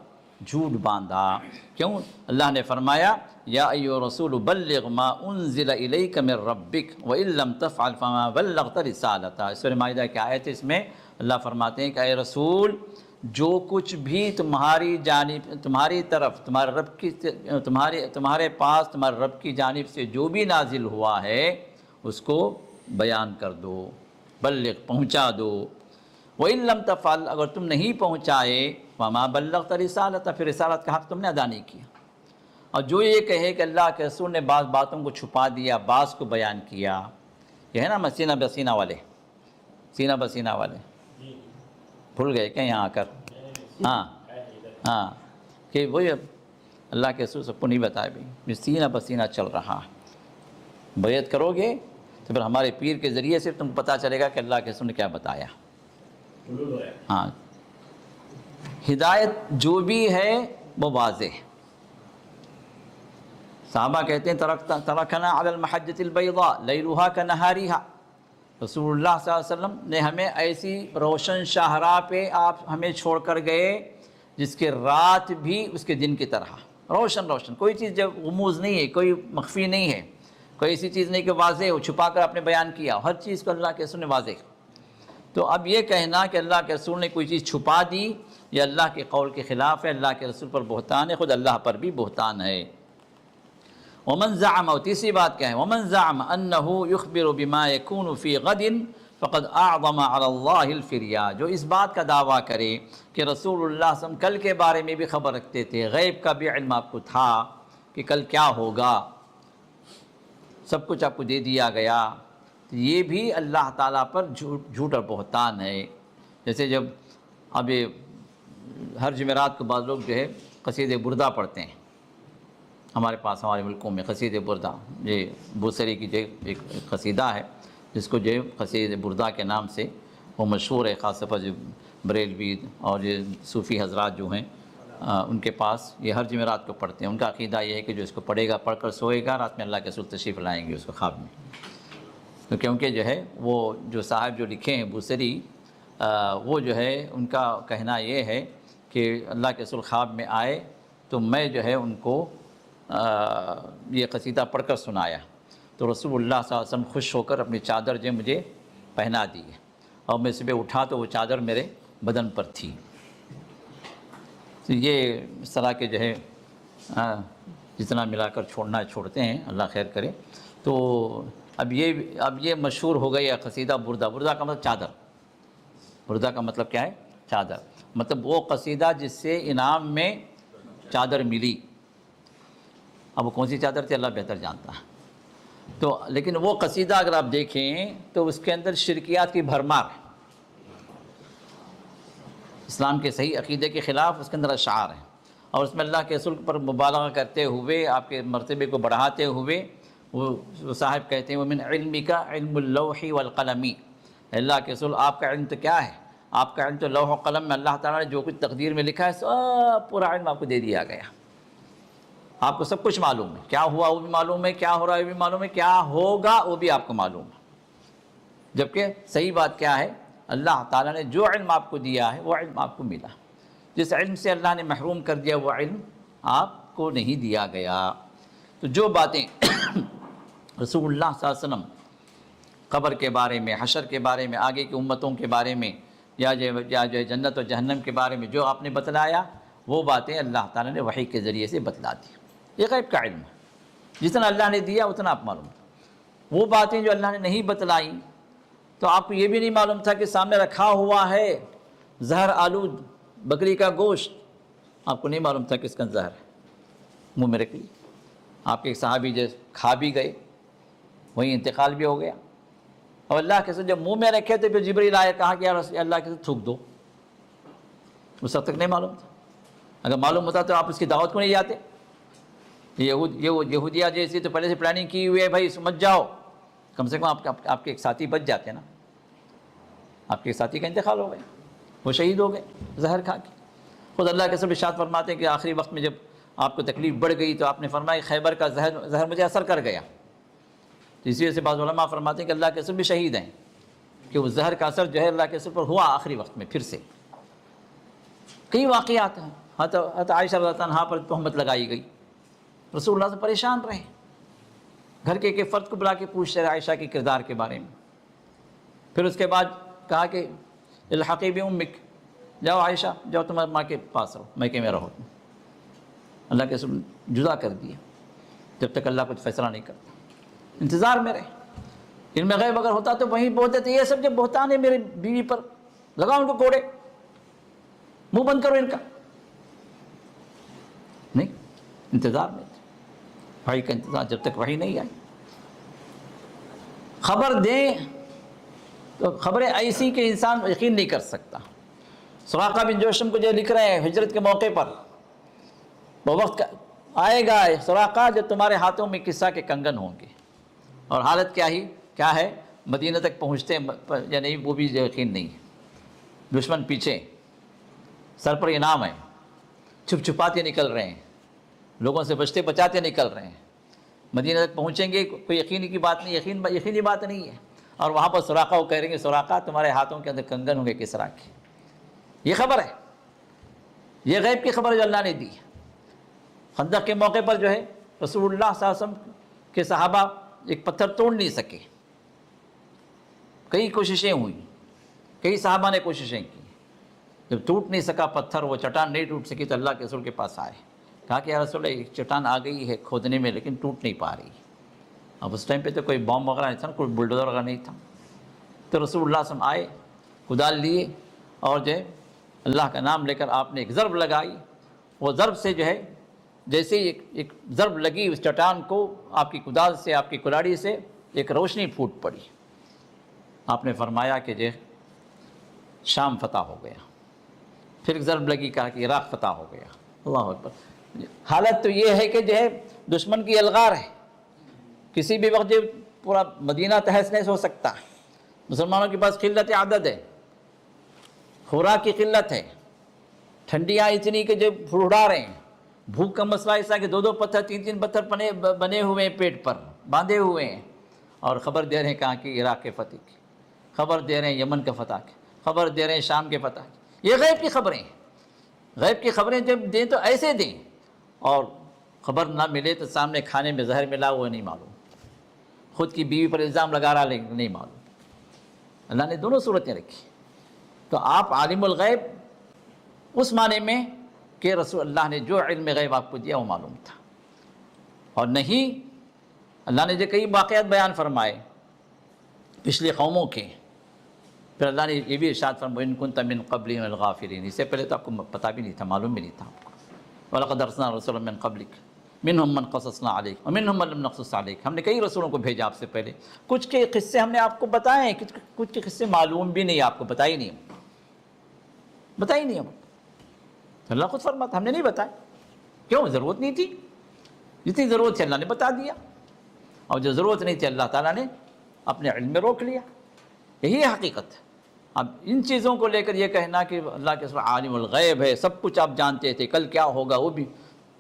جھوٹ باندھا. کیوں؟ اللہ نے فرمایا یا ایھا الرسول بلغ ما انزل الیک من ربک وان لم تفعل فما بلغت رسالتہ. سورہ مائدہ کی آیت ہے، اس میں اللہ فرماتے ہیں کہ اے رسول، جو کچھ بھی تمہاری جانب، تمہاری طرف، تمہارے رب کی، تمہارے پاس تمہارے رب کی جانب سے جو بھی نازل ہوا ہے اس کو بیان کر دو، بلغ، پہنچا دو. وَإِن لَمْ تَفْعَلْ، اگر تم نہیں پہنچائے، وَمَا بَلَّغْتَ رِسَالَتَ، پھر رسالت کا حق تم نے ادا نہیں کیا. اور جو یہ کہے کہ اللہ کے رسول نے بعض باتوں کو چھپا دیا، بعض کو بیان کیا، یہ ہے نا سینہ بسینہ والے، سینہ بسینہ والے بھول گئے کہ یہاں آ کر، ہاں کہ وہی اللہ کے رسول سب کو نہیں بتایا بھی سینہ بسینہ چل رہا. بیعت کرو گے تو پھر ہمارے پیر کے ذریعے سے تم کو پتہ چلے گا کہ اللہ کے رسول نے کیا بتایا. ہاں، ہدایت جو بھی ہے وہ واضح ہے. صحابہ کہتے ہیں ترکنا علی المحجۃ البیضاء لیلھا کنہارھا، رسول اللہ صلی اللہ علیہ وسلم نے ہمیں ایسی روشن شاہراہ پہ آپ ہمیں چھوڑ کر گئے جس کے رات بھی اس کے دن کی طرح روشن روشن. کوئی چیز جب غموض نہیں ہے، کوئی مخفی نہیں ہے، کوئی ایسی چیز نہیں کہ واضح ہو، چھپا کر آپ نے بیان کیا، ہر چیز کو اللہ کے رسول نے واضح. تو اب یہ کہنا کہ اللہ کے رسول نے کوئی چیز چھپا دی یہ اللہ کے قول کے خلاف ہے، اللہ کے رسول پر بہتان ہے، خود اللہ پر بھی بہتان ہے. ومن زعم، اور تیسری بات کیا ہے؟ ومن زعم انه يخبر بما يكون في غد فقد اعظم على الله الفریا، جو اس بات کا دعویٰ کرے کہ رسول اللہ صلی اللہ علیہ وسلم کل کے بارے میں بھی خبر رکھتے تھے، غیب کا بھی علم آپ کو تھا کہ کل کیا ہوگا، سب کچھ آپ کو دے دیا گیا، تو یہ بھی اللہ تعالیٰ پر جھوٹ اور بہتان ہے. جیسے جب اب ہر جمعرات کو بعض لوگ جو ہے قصید بردہ پڑھتے ہیں، ہمارے پاس ہمارے ملکوں میں قصید بردہ، یہ بوسری کی جو ایک قصیدہ ہے جس کو جو قصید بردہ کے نام سے وہ مشہور ہے، خاص طور پر جو بریلوی اور یہ صوفی حضرات جو ہیں ان کے پاس یہ ہر جمعرات کو پڑھتے ہیں. ان کا عقیدہ یہ ہے کہ جو اس کو پڑھے گا، پڑھ کر سوئے گا، رات میں اللہ کے رسول تشریف لائیں گے اس کو خواب میں. تو کیونکہ جو ہے وہ جو صاحب جو لکھے ہیں بوسری، وہ جو ہے ان کا کہنا یہ ہے کہ اللہ کے رسول خواب میں آئے تو میں جو ہے ان کو یہ قصیدہ پڑھ کر سنایا، تو رسول اللہ صلی اللہ علیہ وسلم خوش ہو کر اپنی چادر جو مجھے پہنا دی ہے، اور میں صبح اٹھا تو وہ چادر میرے بدن پر تھی. تو یہ اس طرح کے جو ہے جتنا ملا کر چھوڑنا چھوڑتے ہیں، اللہ خیر کرے. تو اب یہ مشہور ہو گئی ہے قصیدہ بردہ. بردہ کا مطلب چادر، بردہ کا مطلب کیا ہے؟ چادر. مطلب وہ قصیدہ جس سے انعام میں چادر ملی. اب وہ کون سی چادر تھی اللہ بہتر جانتا ہے. تو لیکن وہ قصیدہ اگر آپ دیکھیں تو اس کے اندر شرکیات کی بھرمار ہے، اسلام کے صحیح عقیدے کے خلاف اس کے اندر اشعار ہیں، اور اس میں اللہ کے رسول پر مبالغہ کرتے ہوئے، آپ کے مرتبے کو بڑھاتے ہوئے وہ صاحب کہتے ہیں وَمِنْ عِلْمِكَ عِلْمُ اللَّوْحِ وَالْقَلَمِ، اللہ کے رسول آپ کا علم تو کیا ہے؟ آپ کا علم تو لوح و قلم میں اللہ تعالیٰ نے جو کچھ تقدیر میں لکھا ہے سب پورا علم آپ کو دے دیا گیا. آپ کو سب کچھ معلوم ہے، کیا ہوا وہ بھی معلوم ہے، کیا ہو رہا ہے وہ بھی معلوم ہے، کیا ہوگا وہ بھی آپ کو معلوم ہے. جبکہ صحیح بات کیا ہے؟ اللہ تعالیٰ نے جو علم آپ کو دیا ہے وہ علم آپ کو ملا. جس علم سے اللہ نے محروم کر دیا وہ علم آپ کو نہیں دیا گیا. تو جو باتیں رسول اللہ صلی اللہ علیہ وسلم قبر کے بارے میں، حشر کے بارے میں، آگے کی امتوں کے بارے میں، یا جو ہے جنت و جہنم کے بارے میں جو آپ نے بتلایا، وہ باتیں اللہ تعالیٰ نے وحی کے ذریعے سے بتلا دی. یہ غیب کا علم ہے، جتنا اللہ نے دیا اتنا آپ معلوم. وہ باتیں جو اللہ نے نہیں بتلائیں تو آپ کو یہ بھی نہیں معلوم تھا کہ سامنے رکھا ہوا ہے زہر آلود بکری کا گوشت، آپ کو نہیں معلوم تھا کہ اس کا زہر ہے، منہ میں رکھ لی. آپ کے ایک صحابی جو کھا بھی گئے، وہیں انتقال بھی ہو گیا. اور اللہ کے ساتھ جب منہ میں رکھے تو پھر جبریل آیا، کہا کہ یا رسول اللہ کے ساتھ تھوک دو. اس وقت تک نہیں معلوم تھا. اگر معلوم ہوتا تو آپ اس کی دعوت کو نہیں جاتے. یہودیہ جیسی تو پہلے سے پلاننگ کی ہوئی ہے، بھائی مت جاؤ، کم سے کم آپ کے ایک ساتھی بچ جاتے نا. آپ کے ساتھی کا انتقال ہو گیا، وہ شہید ہو گئے زہر کھا کے. خود اللہ کے سب ارشاد فرماتے ہیں کہ آخری وقت میں جب آپ کو تکلیف بڑھ گئی تو آپ نے فرمایا خیبر کا زہر مجھے اثر کر گیا. تو اسی وجہ سے بعض علماء فرماتے ہیں کہ اللہ کے سب بھی شہید ہیں کہ وہ زہر کا اثر جو ہے اللہ کے سب پر ہوا آخری وقت میں. پھر سے کئی واقعات ہیں. حضرت عائشہ رضی اللہ عنہا پر تہمت لگائی گئی، رسول اللہ سے پریشان رہے، گھر کے ایک فرد کو بلا کے پوچھتے رہے عائشہ کے کردار کے بارے میں. پھر اس کے بعد کہا کہ الحقی بامک، جاؤ عائشہ جاؤ تمہارے ماں کے پاس رہو، میکے میں رہو. اللہ کے رسول جدا کر دیا جب تک اللہ کچھ فیصلہ نہیں کرتا. انتظار میں رہے. علم غیب اگر ہوتا تو وہیں بولتے تھے یہ سب جب بہتان ہے میری بیوی پر، لگاؤ ان کو کوڑے، منہ بند کرو ان کا. نہیں، انتظار میں تھے، بھائی کا انتظار جب تک وحی نہیں آئی. خبر دیں تو خبریں ایسی کہ انسان یقین نہیں کر سکتا. سراقہ بن جوشم کو جو لکھ رہے ہیں ہجرت کے موقع پر، وہ وقت آئے گا سراقہ جب تمہارے ہاتھوں میں قصہ کے کنگن ہوں گے. اور حالت کیا ہے مدینہ تک پہنچتے یا نہیں وہ بھی یقین نہیں ہے. دشمن پیچھے، سر پر انعام ہے، چھپ چھپاتے نکل رہے ہیں، لوگوں سے بچتے بچاتے نکل رہے ہیں. مدینہ تک پہنچیں گے کوئی یقین کی بات نہیں، یقینی بات نہیں ہے. اور وہاں پر سراقہ وہ کہہ رہیں گے سراقہ تمہارے ہاتھوں کے اندر کنگن ہوں گے کسریٰ کے. یہ خبر ہے، یہ غیب کی خبر جو اللہ نے دی. خندق کے موقع پر جو ہے رسول اللہ صلی اللہ علیہ وسلم کے صحابہ ایک پتھر توڑ نہیں سکے. کئی کوششیں ہوئیں، کئی صحابہ نے کوششیں کی. جب ٹوٹ نہیں سکا پتھر، وہ چٹان نہیں ٹوٹ سکی تو اللہ کے رسول کے پاس آئے، کہا کہ یا رسول اللہ ایک چٹان آ گئی ہے کھودنے میں لیکن ٹوٹ نہیں پا رہی. اب اس ٹائم پہ تو کوئی بام وغیرہ نہیں تھا، کوئی بلڈوزر وغیرہ نہیں تھا. تو رسول اللہ صلی اللہ علیہ وسلم آئے، کدال لیے اور جو ہے اللہ کا نام لے کر آپ نے ایک ضرب لگائی. وہ ضرب سے جو ہے جیسے ایک ضرب لگی اس چٹان کو، آپ کی کدال سے، آپ کی کلاڑی سے ایک روشنی پھوٹ پڑی. آپ نے فرمایا کہ جو شام فتح ہو گیا. پھر ایک ضرب لگی، کہا کہ عراق فتح ہو گیا. اللہ اکبر. حالت تو یہ ہے کہ جو ہے دشمن کی الغار ہے، کسی بھی وقت جو پورا مدینہ تہس نہس ہو سکتا ہے. مسلمانوں کے پاس قلت عدد ہے، خوراک کی قلت ہے، ٹھنڈیاں اتنی کہ جو پھڑا رہے ہیں. بھوک کا مسئلہ ایسا کہ 2 پتھر 3 پتھر بنے ہوئے ہیں پیٹ پر، باندھے ہوئے ہیں. اور خبر دے رہے ہیں کہاں کی عراق کے فتح کی، خبر دے رہے ہیں یمن کے فتح کی، خبر دے رہے ہیں شام کے فتح کی. یہ غیب کی خبریں ہیں. غیب کی خبریں جب دیں تو ایسے دیں، اور خبر نہ ملے تو سامنے کھانے میں زہر ملا وہ نہیں معلوم، خود کی بیوی پر الزام لگا رہا لیکن نہیں معلوم. اللہ نے دونوں صورتیں رکھی. تو آپ عالم الغیب اس معنی میں کہ رسول اللہ نے جو علم غیب آپ کو دیا وہ معلوم تھا. اور نہیں، اللہ نے جو کئی واقعات بیان فرمائے پچھلی قوموں کے، پھر اللہ نے یہ بھی ارشاد فرمایا ان کنت من قبل من الغافلین. اس سے پہلے تو آپ کو پتہ بھی نہیں تھا، معلوم بھی نہیں تھا آپ کو. وَلَقَدْ أَرْسَلْنَا رُسُلًا مِّن قَبْلِكَ مِنْهُمْ مَنْ قَصَصْنَا عَلَيْكَ وَمِنْهُمْ مَن لَّمْ نَقْصُصْ عَلَيْكَ. ہم نے کئی رسولوں کو بھیجا آپ سے پہلے، کچھ کے قصے ہم نے آپ کو بتائے، کچھ کے قصے معلوم بھی نہیں، آپ کو بتائی نہیں ہم. اللہ خود فرماتا ہم نے نہیں بتایا. کیوں؟ ضرورت نہیں تھی. جتنی ضرورت تھی اللہ نے بتا دیا، اور جو ضرورت نہیں تھی اللہ تعالیٰ نے اپنے علم میں روک لیا. یہی حقیقت ہے. اب ان چیزوں کو لے کر یہ کہنا کہ اللہ کے رسول عالم الغیب ہے، سب کچھ آپ جانتے تھے، کل کیا ہوگا وہ بھی.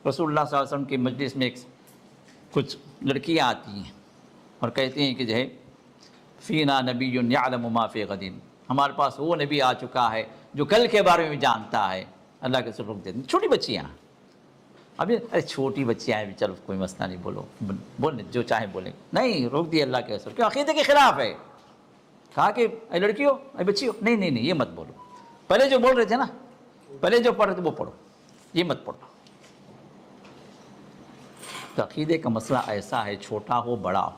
رسول اللہ صلی اللہ علیہ وسلم کی مجلس میں کچھ لڑکیاں آتی ہیں اور کہتی ہیں کہ جو ہے فینا نبی یعلم ما فی غد، ہمارے پاس وہ نبی آ چکا ہے جو کل کے بارے میں جانتا ہے. اللہ کے رسول روک دیتے ہیں. چھوٹی بچیاں، ابھی چھوٹی بچیاں ہیں، چلو کوئی مسئلہ نہیں، بولیں جو چاہیں بولیں. نہیں، روک دیا اللہ کے رسول، کیوں؟ عقیدے کے خلاف ہے. کہا کہ اے لڑکیوں، اے بچیوں، نہیں یہ مت بولو. پہلے جو بول رہے تھے نا، پہلے جو پڑھ رہے تھے وہ پڑھو، یہ مت پڑھو. تو عقیدے کا مسئلہ ایسا ہے، چھوٹا ہو بڑا ہو،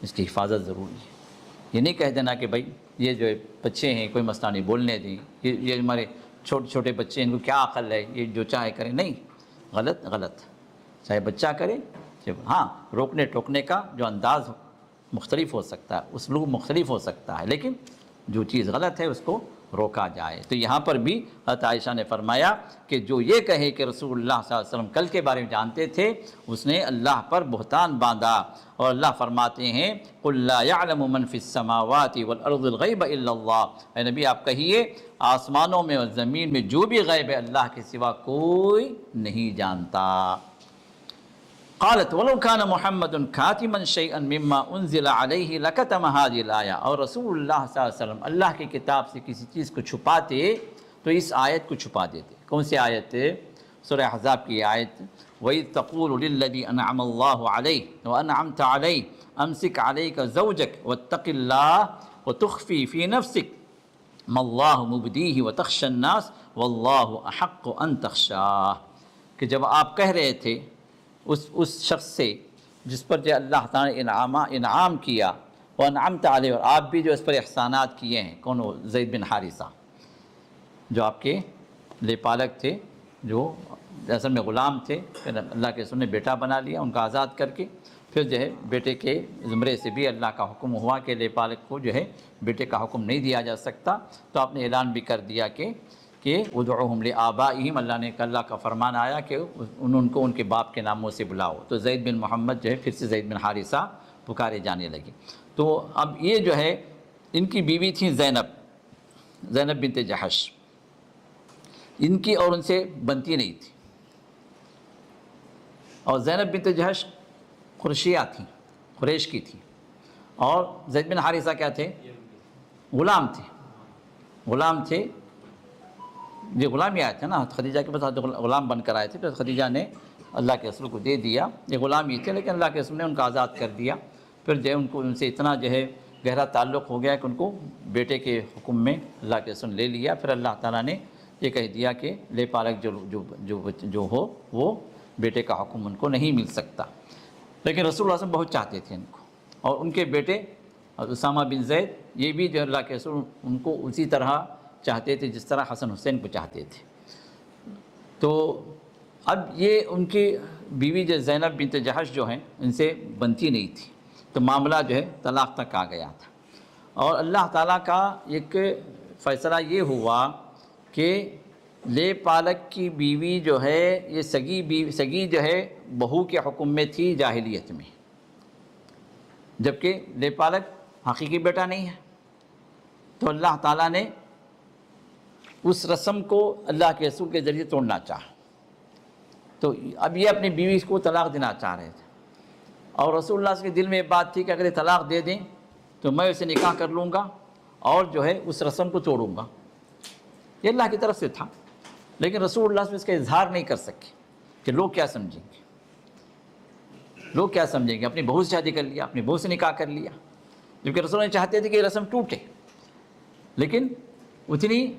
اس کی حفاظت ضروری ہے. یہ نہیں کہہ دینا کہ بھائی یہ جو بچے ہیں کوئی مسئلہ نہیں، بولنے دیں، یہ ہمارے چھوٹے بچے ہیں، ان کو کیا عقل ہے، یہ جو چاہے کریں. نہیں، غلط، چاہے بچہ کرے. ہاں، روکنے ٹوکنے کا جو انداز مختلف ہو سکتا ہے، اسلوب مختلف ہو سکتا ہے، لیکن جو چیز غلط ہے اس کو روکا جائے۔ تو یہاں پر بھی حضرت عائشہ نے فرمایا کہ جو یہ کہے کہ رسول اللہ صلی اللہ علیہ وسلم کل کے بارے میں جانتے تھے، اس نے اللہ پر بہتان باندھا۔ اور اللہ فرماتے ہیں قُلْ لَا يَعْلَمُ مَنْ فِي السَّمَاوَاتِ وَالْأَرْضِ الْغَيْبَ إِلَّا اللَّهُ، اے نبی آپ کہیے آسمانوں میں اور زمین میں جو بھی غیب ہے اللہ کے سوا کوئی نہیں جانتا۔ قالت وَلَوْ كَانَ مُحَمَّدٌ كَاتِمًا شَيْئًا مِّمَّا أُنزِلَ عَلَيْهِ لَكَتَمَ هَذِهِ الْآيَةَ، اور رسول اللہ صلی اللہ علیہ وسلم اللہ کی کتاب سے کسی چیز کو چھپاتے تو اس آیت کو چھپا دیتے۔ کون سی آیت؟ سورہ احزاب کی آیت، وَإِذْ تَقُولُ لِلَّذِي أَنْعَمَ اللَّهُ عَلَيْهِ وَأَنْعَمْتَ عَلَيْهِ أَمْسِكْ عَلَيْكَ زَوْجَكَ وَاتَّقِ اللَّهَ وَتُخْفِي فِي نَفْسِكَ مَا اللَّهُ مُبْدِيهِ وَتَخْشَى النَّاسَ وَاللَّهُ أَحَقُّ أَن تَخْشَاهُ، کہ جب آپ کہہ رہے تھے اس شخص سے جس پر جو اللہ تعالیٰ نے انعام کیا، وَأَنْعَمْتَ عَلَيْهِ، اور آپ بھی جو اس پر احسانات کیے ہیں، کون ہو؟ زید بن حارثہ، جو آپ کے لے پالک تھے، جو اصل میں غلام تھے، پھر اللہ کے رسول نے بیٹا بنا لیا ان کا آزاد کر کے، پھر جو ہے بیٹے کے زمرے سے بھی اللہ کا حکم ہوا کہ لے پالک کو جو ہے بیٹے کا حکم نہیں دیا جا سکتا، تو آپ نے اعلان بھی کر دیا کہ ادعوہم لآبائہم، اللہ کا فرمان آیا کہ ان کو ان کے باپ کے ناموں سے بلاؤ، تو زید بن محمد جو ہے پھر سے زید بن حارثہ پکارے جانے لگے۔ تو اب یہ جو ہے ان کی بیوی تھی زینب بنت جحش، ان کی اور ان سے بنتی نہیں تھی، اور زینب بنت جحش قریشیہ تھیں، قریش کی تھی، اور زید بن حارثہ کیا تھے؟ غلام تھے، یہ غلام ہی آئے تھے نا، خدیجہ کے پاس غلام بن کر آئے تھے، تو خدیجہ نے اللہ کے رسول کو دے دیا، یہ غلام ہی تھے لیکن اللہ کے رسول نے ان کا آزاد کر دیا، پھر جو ہے ان سے اتنا جو ہے گہرا تعلق ہو گیا کہ ان کو بیٹے کے حکم میں اللہ کے رسول نے لے لیا، پھر اللہ تعالیٰ نے یہ کہہ دیا کہ لے پالک جو ہو وہ بیٹے کا حکم ان کو نہیں مل سکتا، لیکن رسول اللہ صلی اللہ علیہ وسلم بہت چاہتے تھے ان کو، اور ان کے بیٹے اسامہ بن زید یہ بھی جو اللہ کے رسول ان کو اسی طرح چاہتے تھے جس طرح حسن حسین کو چاہتے تھے۔ تو اب یہ ان کی بیوی جو زینب بنت جحش جو ہیں ان سے بنتی نہیں تھی، تو معاملہ جو ہے طلاق تک آ گیا تھا، اور اللہ تعالیٰ کا ایک فیصلہ یہ ہوا کہ لے پالک کی بیوی جو ہے یہ سگی جو ہے بہو کے حکم میں تھی جاہلیت میں، جبکہ لے پالک حقیقی بیٹا نہیں ہے، تو اللہ تعالیٰ نے اس رسم کو اللہ کے رسول کے ذریعے توڑنا چاہا، تو اب یہ اپنی بیوی کو طلاق دینا چاہ رہے تھے، اور رسول اللہ کے دل میں یہ بات تھی کہ اگر یہ طلاق دے دیں تو میں اسے نکاح کر لوں گا اور جو ہے اس رسم کو توڑوں گا، یہ اللہ کی طرف سے تھا، لیکن رسول اللہ سے اس کا اظہار نہیں کر سکے کہ لوگ کیا سمجھیں گے، اپنی بہو سے شادی کر لیا، اپنی بہو سے نکاح کر لیا، جبکہ رسول اللہ چاہتے تھے کہ یہ رسم ٹوٹے، لیکن اتنی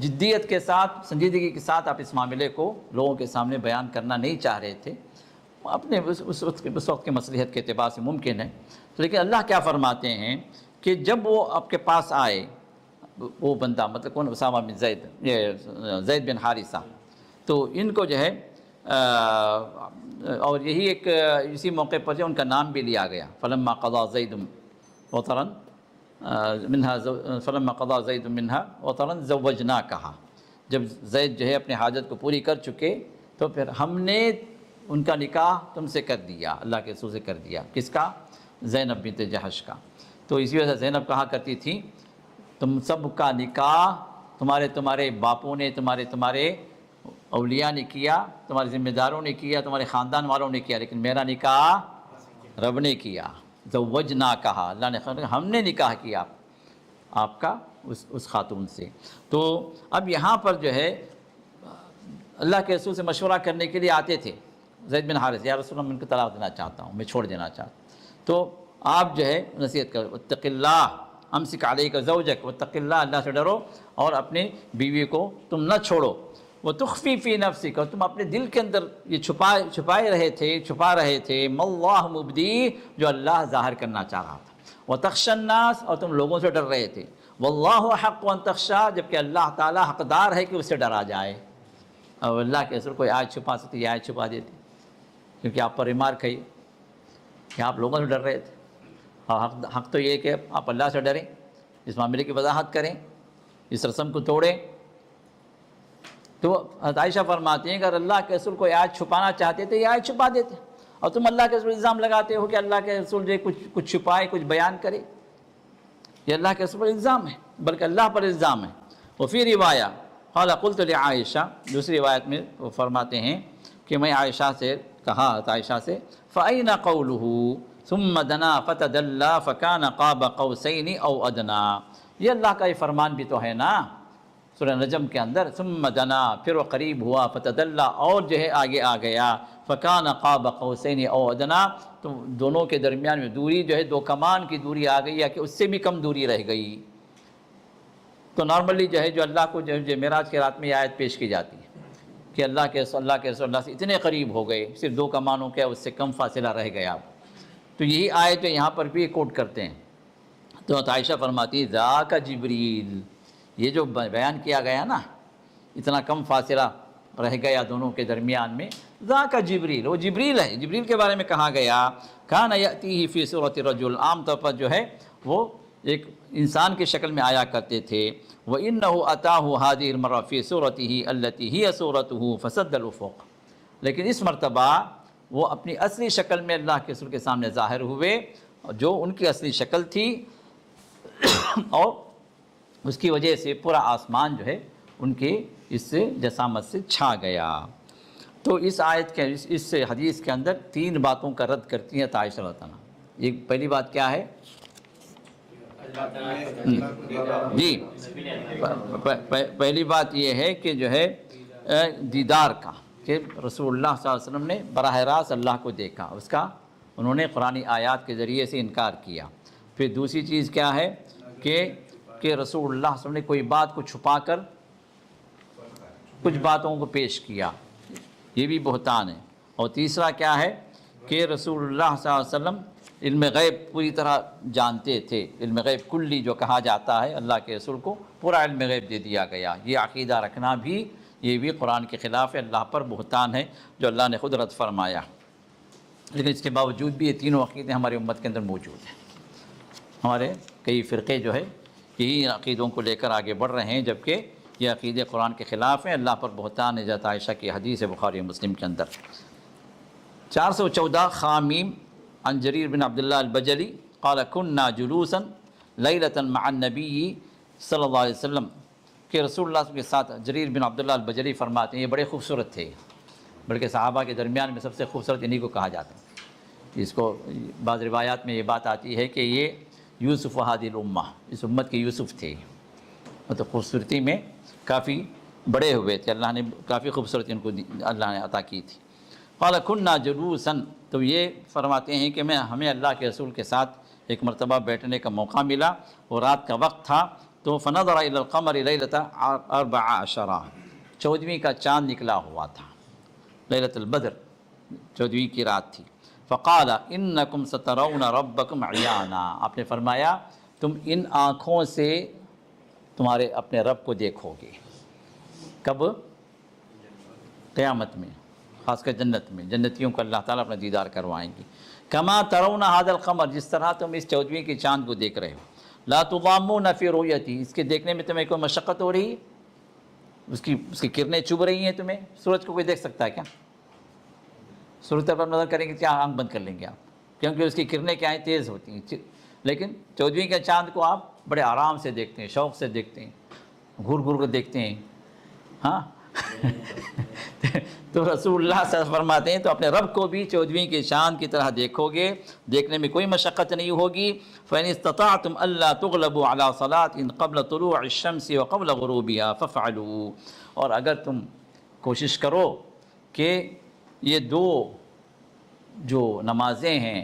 جدیت کے ساتھ، سنجیدگی کے ساتھ آپ اس معاملے کو لوگوں کے سامنے بیان کرنا نہیں چاہ رہے تھے، اپنے اس وقت کے مصلحت کے اعتبار سے ممکن ہے، تو لیکن اللہ کیا فرماتے ہیں کہ جب وہ آپ کے پاس آئے وہ بندہ، مطلب کون؟ اسامہ بن زید بن حارثہ، تو ان کو جو ہے اور یہی ایک اسی موقع پر جو ان کا نام بھی لیا گیا، فلما قضا زید وطرا منها وطرا زوجناکہا، جب زید جو ہے اپنے حاجت کو پوری کر چکے تو پھر ہم نے ان کا نکاح تم سے کر دیا، اللہ کے رسول سے کر دیا، کس کا؟ زینب بنت جحش کا۔ تو اسی وجہ سے زینب کہا کرتی تھی تم سب کا نکاح تمہارے باپوں نے، تمہارے اولیاء نے کیا، تمہارے ذمہ داروں نے کیا، تمہارے خاندان والوں نے کیا، لیکن میرا نکاح رب نے کیا، زوجنا کہا، اللہ نے ہم نے نکاح کیا آپ کا اس خاتون سے۔ تو اب یہاں پر جو ہے اللہ کے رسول سے مشورہ کرنے کے لیے آتے تھے زید بن حارث، یا رسول اللہ میں ان کو طلاق دینا چاہتا ہوں، میں چھوڑ دینا چاہتا ہوں، تو آپ جو ہے نصیحت کرو، اتق اللہ امسک علیک زوجک، واتق اللہ، اللہ سے ڈرو اور اپنی بیوی کو تم نہ چھوڑو، وتخفی فی نفسک، اور تم اپنے دل کے اندر یہ چھپا رہے تھے ما اللہ مبدی، جو اللہ ظاہر کرنا چاہ رہا تھا، وتخشی الناس، اور تم لوگوں سے ڈر رہے تھے، واللہ حق ان تخشی، جبکہ اللہ تعالیٰ حقدار ہے کہ اس سے ڈرا جائے، اور اللہ کے رسول کوئی آیت چھپا سکتی، یہ آیت چھپا دیتی کیونکہ آپ پر ریمارک ہے، کہ آپ لوگوں سے ڈر رہے تھے، اور حق تو یہ ہے کہ آپ اللہ سے ڈریں، اس معاملے کی وضاحت کریں، اس رسم کو توڑیں۔ تو حضرت عائشہ فرماتی ہیں کہ اگر اللہ کے رسول کو آیت چھپانا چاہتے تھے یہ آیت چھپا دیتے، اور تم اللہ کے رسول الزام لگاتے ہو کہ اللہ کے رسول جو کچھ چھپائے، کچھ بیان کرے۔ یہ اللہ کے رسول پر الزام ہے، بلکہ اللہ پر الزام ہے۔ وفی روایہ قال قلت لعائشہ، دوسری روایت میں وہ فرماتے ہیں کہ میں عائشہ سے کہا، عائشہ سے فَأَيْنَ قَوْلُهُ ثُمَّ دَنَا فَتَدَلَّى فَكَانَ قَابَ قَوْسَيْنِ أَوْ أَدْنَىٰ، یہ اللہ کا یہ فرمان بھی تو ہے نا سورہ نجم کے اندر، ثم دنا، پھر وہ قریب ہوا، فتدلّا، اور جو ہے آگے آ گیا، فکان قاب قوسین او ادنا، تو دونوں کے درمیان میں دوری جو ہے 2 کمان کی دوری آ گئی، یا کہ اس سے بھی کم دوری رہ گئی۔ تو نارملی جو ہے جو اللہ کو جو معراج کے رات میں یہ آیت پیش کی جاتی ہے کہ اللہ کے رسول اللہ سے اتنے قریب ہو گئے، صرف 2 کمانوں کے اس سے کم فاصلہ رہ گیا۔ تو یہی آیت جو یہاں پر بھی کوٹ کرتے ہیں۔ تو عائشہ فرماتی ذاک جبریل، یہ جو بیان کیا گیا نا اتنا کم فاصلہ رہ گیا دونوں کے درمیان میں، ذاک جبریل، وہ جبریل ہے، جبریل کے بارے میں کہا گیا کان یأتیہ فی صورت رجل، عام طور پر جو ہے وہ ایک انسان کی شکل میں آیا کرتے تھے، وَإِنَّهُ أَتَاهُ هَذِهِ الْمَرَّةَ فِي صُورَتِهِ الَّتِي هِيَ صُورَتُهُ فَسَدَّ الْأُفُقَ، لیکن اس مرتبہ وہ اپنی اصلی شکل میں اللہ کے رسول کے سامنے ظاہر ہوئے، جو ان کی اصلی شکل تھی، اور اس کی وجہ سے پورا آسمان جو ہے ان کے اس جسامت سے چھا گیا۔ تو اس آیت کے اس حدیث کے اندر 3 باتوں کا رد کرتی ہیں عائشہ رضی اللہ عنہ۔ یہ پہلی بات کیا ہے؟ جی، پہلی بات یہ ہے کہ جو ہے دیدار کا، کہ رسول اللہ صلی اللہ علیہ وسلم نے براہ راست اللہ کو دیکھا، اس کا انہوں نے قرآنی آیات کے ذریعے سے انکار کیا۔ پھر دوسری چیز کیا ہے کہ رسول اللہ صلی اللہ علیہ وسلم نے کوئی بات کو چھپا کر کچھ باتوں کو پیش کیا، یہ بھی بہتان ہے۔ اور تیسرا کیا ہے کہ رسول اللہ صلی اللہ علیہ وسلم علم غیب پوری طرح جانتے تھے، علم غیب کلی جو کہا جاتا ہے، اللہ کے رسول کو پورا علم غیب دے دیا گیا۔ یہ عقیدہ رکھنا بھی، یہ بھی قرآن کے خلاف ہے، اللہ پر بہتان ہے جو اللہ نے خود رد فرمایا۔ لیکن اس کے باوجود بھی یہ تینوں عقیدے ہماری امت کے اندر موجود ہیں۔ ہمارے کئی فرقے جو ہے یہی عقیدوں کو لے کر آگے بڑھ رہے ہیں، جبکہ یہ عقیدے قرآن کے خلاف ہیں، اللہ پر بہتان ہے۔ حضرت عائشہ کی حدیث ہے بخاری و مسلم کے اندر۔ 414 خامیم عن جریر بن عبداللہ البجلی قال كنا جلوسا لیلۃ مع النبی صلی اللہ علیہ وسلم، کہ رسول اللہ صلی اللہ علیہ وسلم کے ساتھ جریر بن عبداللہ البجلی فرماتے ہیں یہ بڑے خوبصورت تھے، بلکہ صحابہ کے درمیان میں سب سے خوبصورت انہی کو کہا جاتا ہے۔ اس کو بعض روایات میں یہ بات آتی ہے کہ یہ یوسف ہادی الامہ، اس امت کے یوسف تھے، مطلب خوبصورتی میں کافی بڑے ہوئے تھے، اللہ نے کافی خوبصورتی ان کو اللہ نے عطا کی تھی۔ قال كنا جلوسا، تو یہ فرماتے ہیں کہ ہمیں اللہ کے رسول کے ساتھ ایک مرتبہ بیٹھنے کا موقع ملا، اور رات کا وقت تھا، تو فنظر الى القمر لیلۃ 14، 14ویں کا چاند نکلا ہوا تھا، لیلۃ البدر، 14ویں کی رات تھی۔ فقال انکم سترون ربکم عیانا، آپ نے فرمایا تم ان آنکھوں سے تمہارے اپنے رب کو دیکھو گے۔ کب؟ قیامت میں، خاص کر جنت میں، جنتیوں کو اللہ تعالیٰ اپنا دیدار کروائیں گے۔ کما ترون هذا القمر، جس طرح تم اس 14ویں کے چاند کو دیکھ رہے ہو۔ لا تضامون فی رؤیتہ، اس کے دیکھنے میں تمہیں کوئی مشقت ہو رہی ہے؟ اس کی کرنیں چبھ رہی ہیں تمہیں؟ سورج کو کوئی دیکھ سکتا ہے کیا؟ سورج پر نظر کریں گے کیا آنکھ بند کر لیں گے آپ؟ کیونکہ اس کی کرنیں کیا ہیں؟ تیز ہوتی ہیں۔ لیکن 14ویں کے چاند کو آپ بڑے آرام سے دیکھتے ہیں، شوق سے دیکھتے ہیں، گھور گھور کر دیکھتے ہیں۔ ہاں تو رسول اللہ صلی اللہ علیہ وسلم فرماتے ہیں تو اپنے رب کو بھی 14ویں کے چاند کی طرح دیکھو گے، دیکھنے میں کوئی مشقت نہیں ہوگی۔ فَإِنِ اسْتَطَعْتُمْ أَلَّا تُغْلَبُوا عَلَىٰ صَلَاةٍ قَبْلَ طُلُوعِ الشَّمْسِ وَقَبْلَ غُرُوبِهَا فَافْعَلُوا، اور اگر تم کوشش کرو کہ یہ 2 جو نمازیں ہیں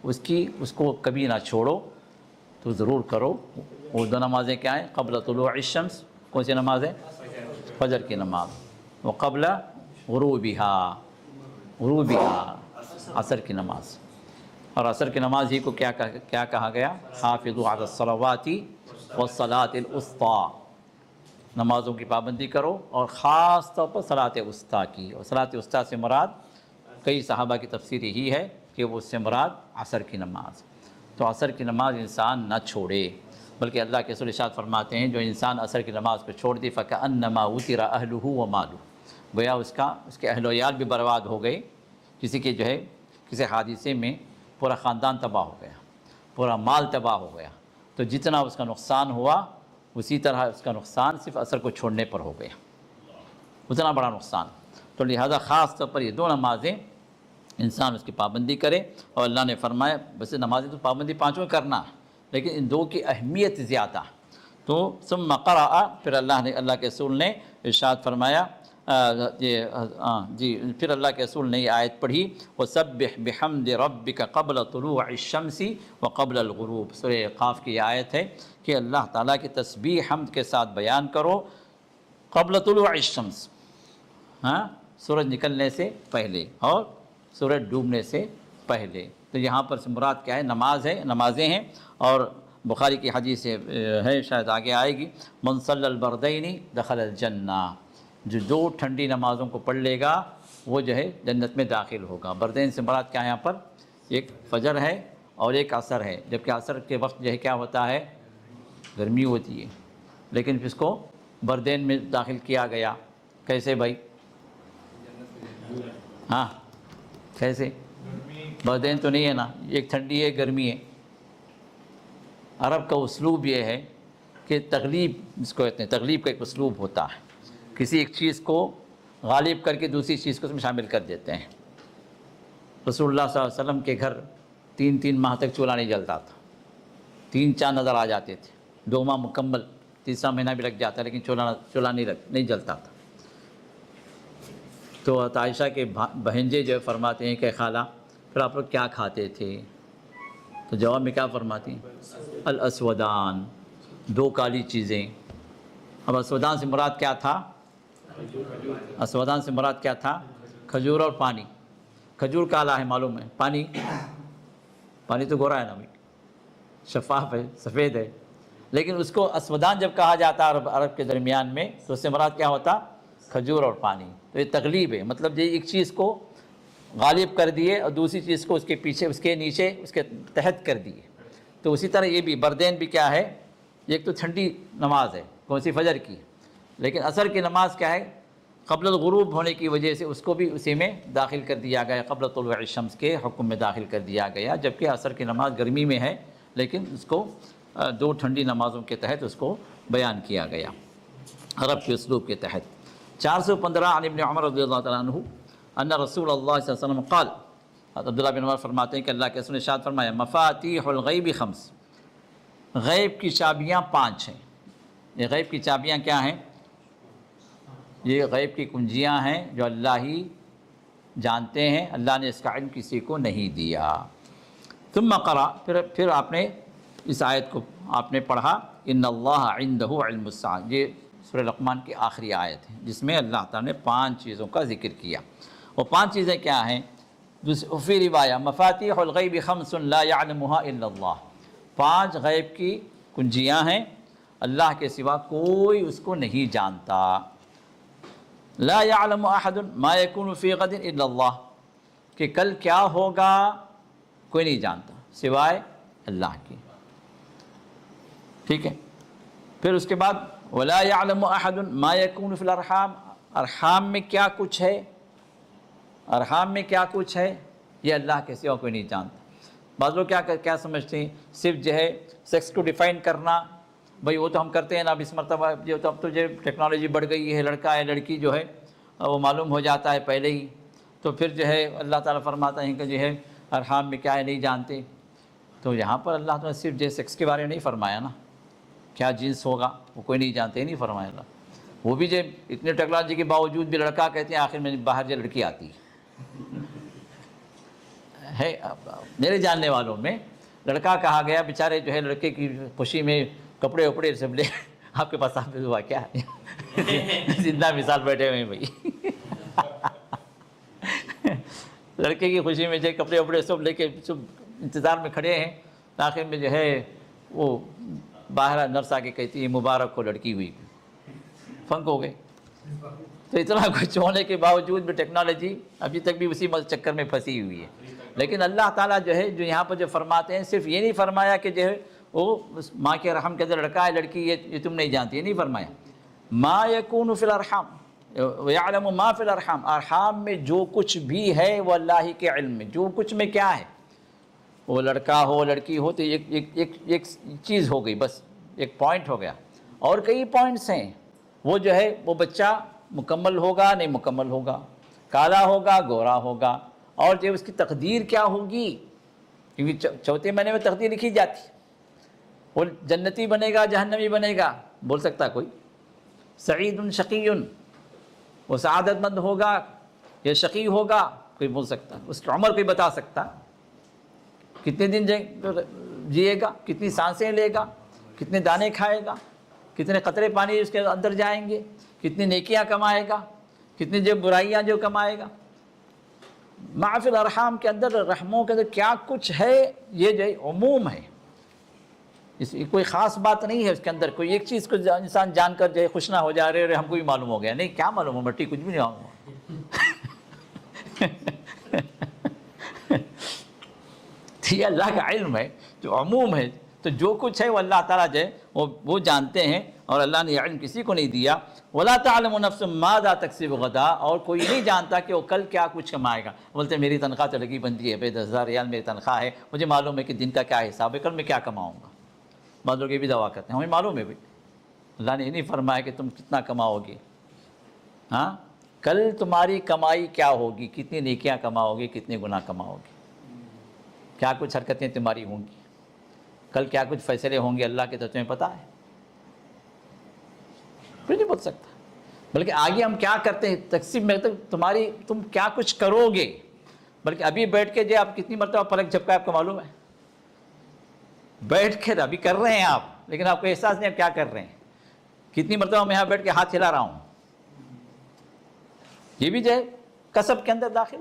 اس کو کبھی نہ چھوڑو تو ضرور کرو۔ وہ 2 نمازیں کیا ہیں؟ قبل طلوع الشمس، کون سی نماز ہے؟ فجر کی نماز، وقبل غروبها، عصر کی نماز۔ اور عصر کی نماز ہی کو کیا کہا گیا؟ حافظوا علی الصلوات والصلاۃ الوسطی، نمازوں کی پابندی کرو، اور خاص طور پر صلاۃ وسطیٰ کی۔ اور صلاۃ وسطیٰ سے مراد کئی صحابہ کی تفسیر یہی ہے کہ وہ اس سے مراد عصر کی نماز، تو عصر کی نماز انسان نہ چھوڑے، بلکہ اللہ کے رسول ارشاد فرماتے ہیں جو انسان عصر کی نماز کو چھوڑ دی فَكَأَنَّمَا وُتِرَ أَهْلُهُ وَمَالُهُ، گویا اس کے اہل و عیال بھی برباد ہو گئے، کسی کے جو ہے کسی حادثے میں پورا خاندان تباہ ہو گیا، پورا مال تباہ ہو گیا، تو جتنا اس کا نقصان ہوا اسی طرح اس کا نقصان صرف عصر کو چھوڑنے پر ہو گیا، اتنا بڑا نقصان۔ تو لہذا خاص طور پر یہ دو نمازیں انسان اس کی پابندی کرے، اور اللہ نے فرمایا ویسے نمازیں تو پابندی پانچوں کرنا ہے، لیکن ان دو کی اہمیت زیادہ۔ تو ثم قرأ، پھر اللہ کے رسول نے ارشاد فرمایا پھر اللہ کے رسول نے یہ آیت پڑھی وَسَبِّحْ بِحَمْدِ رَبِّكَ قَبْلَ طُلُوعِ الشَّمْسِ وَقَبْلَ الْغُرُوبِ، سورہ قاف کی یہ آیت ہے کہ اللہ تعالیٰ کی تسبیح حمد کے ساتھ بیان کرو قبل طلوع الشمس، سورج نکلنے سے پہلے اور سورج ڈوبنے سے پہلے۔ تو یہاں پر مراد کیا ہے؟ نمازیں ہیں، اور بخاری کی حدیث ہے شاید آگے آئے گی من صلی البردین دخل الجنہ، جو دو ٹھنڈی نمازوں کو پڑھ لے گا وہ جو ہے جنت میں داخل ہوگا۔ بردین سے مراد کیا ہے یہاں پر؟ ایک فجر ہے اور ایک عصر ہے، جبکہ عصر کے وقت جو ہے کیا ہوتا ہے؟ گرمی ہوتی ہے، لیکن اس کو بردین میں داخل کیا گیا۔ کیسے بھائی؟ ہاں کیسے؟ بردین تو نہیں ہے نا، ایک ٹھنڈی ہے گرمی ہے۔ عرب کا اسلوب یہ ہے کہ تغلیب، جس کو کہتے ہیں تغلیب کا ایک اسلوب ہوتا ہے، کسی ایک چیز کو غالب کر کے دوسری چیز کو اس میں شامل کر دیتے ہیں۔ رسول اللہ صلی اللہ علیہ وسلم کے گھر 3 ماہ تک چولہا نہیں جلتا تھا، 3 چاند نظر آ جاتے تھے، 2 ماہ مکمل، تیسرا مہینہ بھی لگ جاتا لیکن چولہا نہیں جلتا تھا۔ تو عائشہ کے بہنجے جو فرماتے ہیں کہ خالہ پھر آپ لوگ کیا کھاتے تھے؟ تو جواب میں کیا فرماتی ہیں؟ الاسودان، 2 کالی چیزیں۔ اب اسودان سے مراد کیا تھا؟ اسودان سے مراد کیا تھا؟ کھجور اور پانی۔ کھجور کالا ہے معلوم ہے، پانی تو گورا ہے نا بھائی، شفاف ہے، سفید ہے، لیکن اس کو اسودان جب کہا جاتا ہے عرب کے درمیان میں تو اس سے مراد کیا ہوتا؟ کھجور اور پانی۔ تو یہ تغلیب ہے، مطلب یہ ایک چیز کو غالب کر دیے اور دوسری چیز کو اس کے پیچھے، اس کے نیچے، اس کے تحت کر دیے۔ تو اسی طرح یہ بھی بردین بھی کیا ہے؟ ایک تو ٹھنڈی نماز ہے، کون سی؟ فجر کی، لیکن عصر کی نماز کیا ہے؟ قبل الغروب ہونے کی وجہ سے اس کو بھی اسی میں داخل کر دیا گیا، قبل طلوع الشمس کے حکم میں داخل کر دیا گیا، جبکہ عصر کی نماز گرمی میں ہے لیکن اس کو 2 ٹھنڈی نمازوں کے تحت اس کو بیان کیا گیا عرب کے اسلوب کے تحت۔ 415 عن ابن عمر رضی اللہ تعالیٰ عنہ ان رسول اللہ صلی اللہ علیہ وسلم قال، عبداللہ بن عمر فرماتے ہیں کہ اللہ کے رسول نے ارشاد فرمایا مفاتیح الغیب 5، غیب کی چابیاں 5 ہیں۔ یہ غیب کی چابیاں کیا ہیں؟ یہ غیب کی کنجیاں ہیں جو اللہ ہی جانتے ہیں، اللہ نے اس کا علم کسی کو نہیں دیا۔ ثم قرأ، پھر آپ نے اس آیت کو آپ نے پڑھا ان اللہ عندہ علم الساعہ، یہ سورہ لقمان کی آخری آیت ہے جس میں اللہ تعالیٰ نے 5 چیزوں کا ذکر کیا۔ وہ 5 چیزیں کیا ہیں؟ فی روایہ مفاتیح الغیب 5 لا يعلمها الا اللہ، 5 غیب کی کنجیاں ہیں، اللہ کے سوا کوئی اس کو نہیں جانتا۔ لا يعلم احد ما يكون في غد الا اللہ، کہ کل کیا ہوگا کوئی نہیں جانتا سوائے اللہ کی، ٹھیک ہے۔ پھر اس کے بعد ولا يعلم احد ما يكون في الارحام، ارحام میں کیا کچھ ہے، ارحام میں کیا کچھ ہے یہ اللہ کے سوا کوئی نہیں جانتا۔ بعض لوگ کیا سمجھتے ہیں؟ صرف جو ہے سیکس کو ڈیفائن کرنا، بھئی وہ تو ہم کرتے ہیں نا، اب اس مرتبہ جو تو اب تو جو ٹیکنالوجی بڑھ گئی ہے، لڑکا ہے لڑکی جو ہے وہ معلوم ہو جاتا ہے پہلے ہی، تو پھر جو ہے اللہ تعالیٰ فرماتا ہے کہ جو ہے ارحام میں کیا ہے نہیں جانتے۔ تو یہاں پر اللہ تعالیٰ صرف جو سیکس کے بارے میں نہیں فرمایا نا، کیا جنس ہوگا وہ کوئی نہیں جانتے، ہی نہیں فرمایا اللہ۔ وہ بھی جو اتنے ٹیکنالوجی کے باوجود بھی لڑکا کہتے ہیں، آخر میں باہر جو لڑکی آتی ہے۔ میرے جاننے والوں میں لڑکا کہا گیا، بیچارے جو ہے لڑکے کی خوشی میں کپڑے وپڑے سب لے، آپ کے پاس حافظ ہوا کیا زندہ مثال بیٹھے ہوئے ہیں بھائی، لڑکے کی خوشی میں جو کپڑے وپڑے سب لے کے سب انتظار میں کھڑے ہیں، آخر میں جو ہے وہ باہر نرس آ کے کہتی ہے مبارک ہو لڑکی ہوئی، فنک ہو گئے۔ تو اتنا کچھ ہونے کے باوجود بھی ٹیکنالوجی ابھی تک بھی اسی چکر میں پھنسی ہوئی ہے۔ لیکن اللہ تعالیٰ جو ہے جو یہاں پر جو فرماتے ہیں صرف یہ نہیں فرمایا کہ جو ہے وہ ماں کے رحم کے اندر لڑکا ہے لڑکی یہ تم نہیں جانتی، یہ نہیں فرمایا۔ ما یکون فی الارحام ویعلم ما فی الارحام، ارحام میں جو کچھ بھی ہے وہ اللہ ہی کے علم میں، جو کچھ میں کیا ہے، وہ لڑکا ہو لڑکی ہو تو ایک چیز ہو گئی، بس ایک پوائنٹ ہو گیا، اور کئی پوائنٹس ہیں۔ وہ جو ہے وہ بچہ مکمل ہوگا نہیں مکمل ہوگا، کالا ہوگا گورا ہوگا، اور جو اس کی تقدیر کیا ہوگی، کیونکہ چوتھے مہینے میں تقدیر لکھی جاتی، وہ جنتی بنے گا جہنمی بنے گا، بول سکتا کوئی؟ سعید شقی، وہ سعادت مند ہوگا یا شقی ہوگا، کوئی بول سکتا؟ اس کی عمر کوئی بتا سکتا؟ کتنے دن جیے گا، کتنی سانسیں لے گا، کتنے دانے کھائے گا، کتنے قطرے پانی اس کے اندر جائیں گے، کتنی نیکیاں کمائے گا، کتنی جو برائیاں جو کمائے گا۔ ما فی الارحام کے اندر، رحموں کے اندر کیا کچھ ہے، یہ جو عموم ہے، اس کوئی خاص بات نہیں ہے اس کے اندر۔ کوئی ایک چیز کو انسان جان کر جو ہے خوش نہ ہو جا رہے ہم کو بھی معلوم ہو گیا، نہیں، کیا معلوم ہو، مٹی کچھ بھی نہیں ہوا۔ یہ اللہ کا علم ہے جو عموم ہے، تو جو کچھ ہے وہ اللہ تعالیٰ جو ہے وہ جانتے ہیں، اور اللہ نے یہ علم کسی کو نہیں دیا۔ وَلَا تَعْلَمُ نَفْسٌ مَاذَا تَكْسِبُ غَدًا، اور کوئی نہیں جانتا کہ وہ کل کیا کچھ کمائے گا۔ بولتے ہیں میری تنخواہ تو لگی بنتی ہے، 10,000 ریال میری تنخواہ ہے، مجھے معلوم ہے کہ دن کا کیا حساب ہے، کل میں کیا کماؤں گا۔ بعض لوگ یہ بھی دعویٰ کرتے ہیں ہمیں معلوم ہے، بھائی اللہ نے یہ نہیں فرمایا کہ تم کتنا کماؤ گے، ہاں، کل تمہاری کمائی کیا ہوگی، کتنی نیکیاں کماؤ گے، کتنے گناہ کماؤ گے، کیا کچھ حرکتیں تمہاری ہوں گی، کل کیا کچھ فیصلے ہوں گے اللہ کے، تو تمہیں پتہ ہے؟ کوئی نہیں بول سکتا۔ بلکہ آگے ہم کیا کرتے ہیں تقسیم میں، تم کیا کچھ کرو گے، بلکہ ابھی بیٹھ کے جو آپ کتنی مرتبہ پلک جھپکا آپ کو معلوم ہے، بیٹھ کے ابھی کر رہے ہیں آپ، لیکن آپ کو احساس نہیں آپ کیا کر رہے ہیں، کتنی مرتبہ میں یہاں بیٹھ کے ہاتھ ہلا رہا ہوں، یہ بھی جو ہے کسب کے اندر داخل۔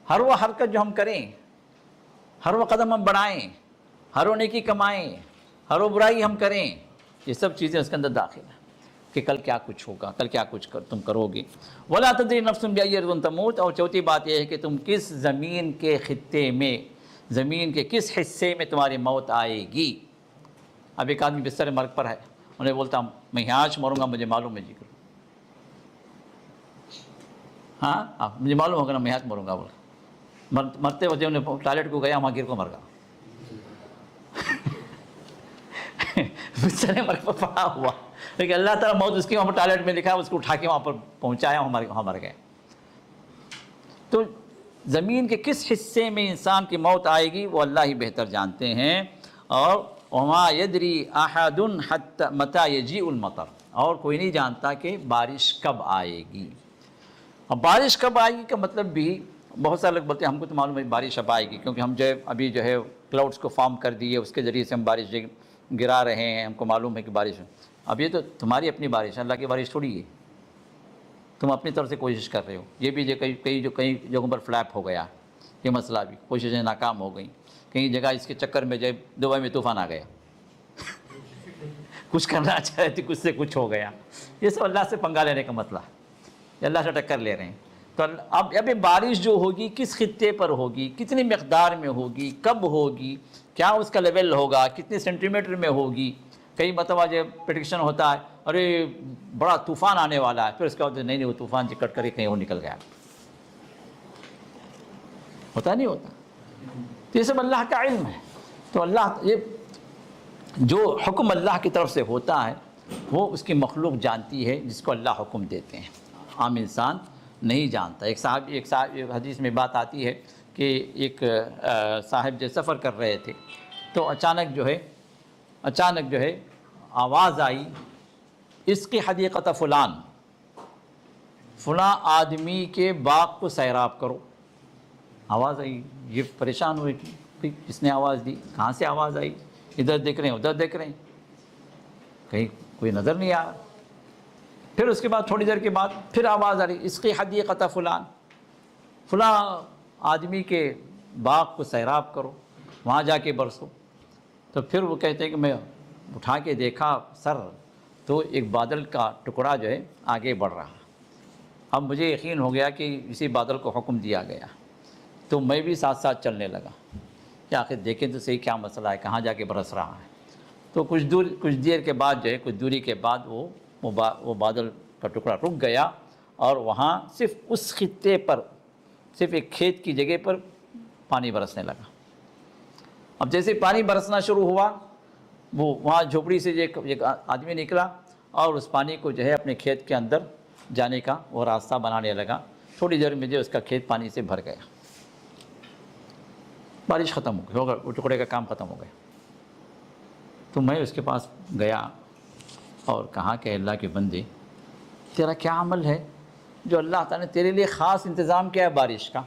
ہر وہ حرکت جو ہم کریں، ہر وہ قدم ہم بڑھائیں، ہر وہ نیکی کمائیں، ہر وہ برائی ہم کریں، یہ سب چیزیں اس کے اندر داخل ہیں کہ کل کیا کچھ ہوگا، کل کیا کچھ تم کرو گے۔ وَلَا تَدْرِي نَفْسٌ بِأَيِّ أَرْضٍ تَمُوتُ، اور چوتھی بات یہ ہے کہ تم کس زمین کے خطے میں، زمین کے کس حصے میں تمہاری موت آئے گی۔ اب ایک آدمی بستر مرگ پر ہے، انہیں بولتا میں یہاں مروں گا، مجھے معلوم ہے جی، ہاں مجھے معلوم ہوگا نا میں یہاں مروں گا، بول مرتے وقت انہیں ٹوائلٹ کو گیا وہاں گر کو مر گا، بستر مرگ پر پڑا ہوا، لیکن اللہ تعالیٰ موت اس کی وہاں پر ٹوائلٹ میں لکھا ہے، اس کو اٹھا کے وہاں پر پہنچایا، وہاں مر گئے۔ تو زمین کے کس حصے میں انسان کی موت آئے گی وہ اللہ ہی بہتر جانتے ہیں۔ اور وَمَا يَدْرِي أَحَدٌ حَتَّى مَتَى يَجِيءُ الْمَطَرُ، اور کوئی نہیں جانتا کہ بارش کب آئے گی۔ اب بارش کب آئے گی کا مطلب بھی بہت سارے لوگ بولتے ہیں ہم کو تو معلوم ہے بارش اب آئے گی، کیونکہ ہم جو ہے ابھی جو ہے کلاؤڈس کو فارم کر دیے، اس کے ذریعے سے ہم بارش گرا رہے ہیں، ہم کو معلوم ہے کہ بارش ہے۔ اب یہ تو تمہاری اپنی بارش ہے، اللہ کی بارش تھوڑی ہے، تم اپنی طرف سے کوشش کر رہے ہو۔ یہ بھی جو کئی جگہوں پر فلیپ ہو گیا، یہ مسئلہ بھی، کوششیں ناکام ہو گئیں، کئی جگہ اس کے چکر میں جو ہے دبئی میں طوفان آ گیا، کچھ کرنا چاہے تھے کچھ سے کچھ ہو گیا۔ یہ سب اللہ سے پنگا لینے کا مسئلہ ہے، اللہ سے ٹکر لے رہے ہیں۔ تو اب بارش جو ہوگی کس خطے پر ہوگی، کتنی مقدار میں ہوگی، کب ہوگی، کیا اس کا لیول ہوگا، کتنے سینٹی میٹر میں ہوگی۔ کئی مرتبہ جو پریڈکشن ہوتا ہے ارے بڑا طوفان آنے والا ہے، پھر اس کے بعد نہیں وہ طوفان کٹ کر کے کہیں وہ نکل گیا، ہوتا نہیں ہوتا۔ تو یہ سب اللہ کا علم ہے۔ تو اللہ یہ جو حکم اللہ کی طرف سے ہوتا ہے وہ اس کی مخلوق جانتی ہے، جس کو اللہ حکم دیتے ہیں، عام انسان نہیں جانتا۔ ایک صاحب حدیث میں بات آتی ہے کہ ایک صاحب جو سفر کر رہے تھے تو اچانک جو ہے آواز آئی، اس کی حدیقت فلاں آدمی کے باغ کو سیراب کرو۔ آواز آئی، یہ پریشان ہوئے کہ کس نے آواز دی، کہاں سے آواز آئی، ادھر دیکھ رہے ہیں ادھر دیکھ رہے ہیں، کہیں کوئی نظر نہیں آ رہا۔ پھر اس کے بعد تھوڑی دیر کے بعد پھر آواز آ رہی، اس کی حدیقت فلاں آدمی کے باغ کو سیراب کرو، وہاں جا کے برسو۔ تو پھر وہ کہتے ہیں کہ میں اٹھا کے دیکھا سر تو ایک بادل کا ٹکڑا جو ہے آگے بڑھ رہا۔ اب مجھے یقین ہو گیا کہ اسی بادل کو حکم دیا گیا تو میں بھی ساتھ ساتھ چلنے لگا کہ آخر دیکھیں تو صحیح کیا مسئلہ ہے، کہاں جا کے برس رہا ہے۔ تو کچھ دیر کے بعد جو ہے، کچھ دوری کے بعد وہ بادل کا ٹکڑا رک گیا، اور وہاں صرف اس خطے پر، صرف ایک کھیت کی جگہ پر پانی برسنے لگا۔ اب جیسے پانی برسنا شروع ہوا، وہ وہاں جھوپڑی سے ایک آدمی نکلا اور اس پانی کو جو ہے اپنے کھیت کے اندر جانے کا وہ راستہ بنانے لگا۔ تھوڑی دیر میں جو اس کا کھیت پانی سے بھر گیا، بارش ختم ہو گئی، وہ ٹکڑے کا کام ختم ہو گیا۔ تو میں اس کے پاس گیا اور کہا کہ اللہ کے بندے، تیرا کیا عمل ہے جو اللہ تعالیٰ نے تیرے لیے خاص انتظام کیا ہے بارش کا؟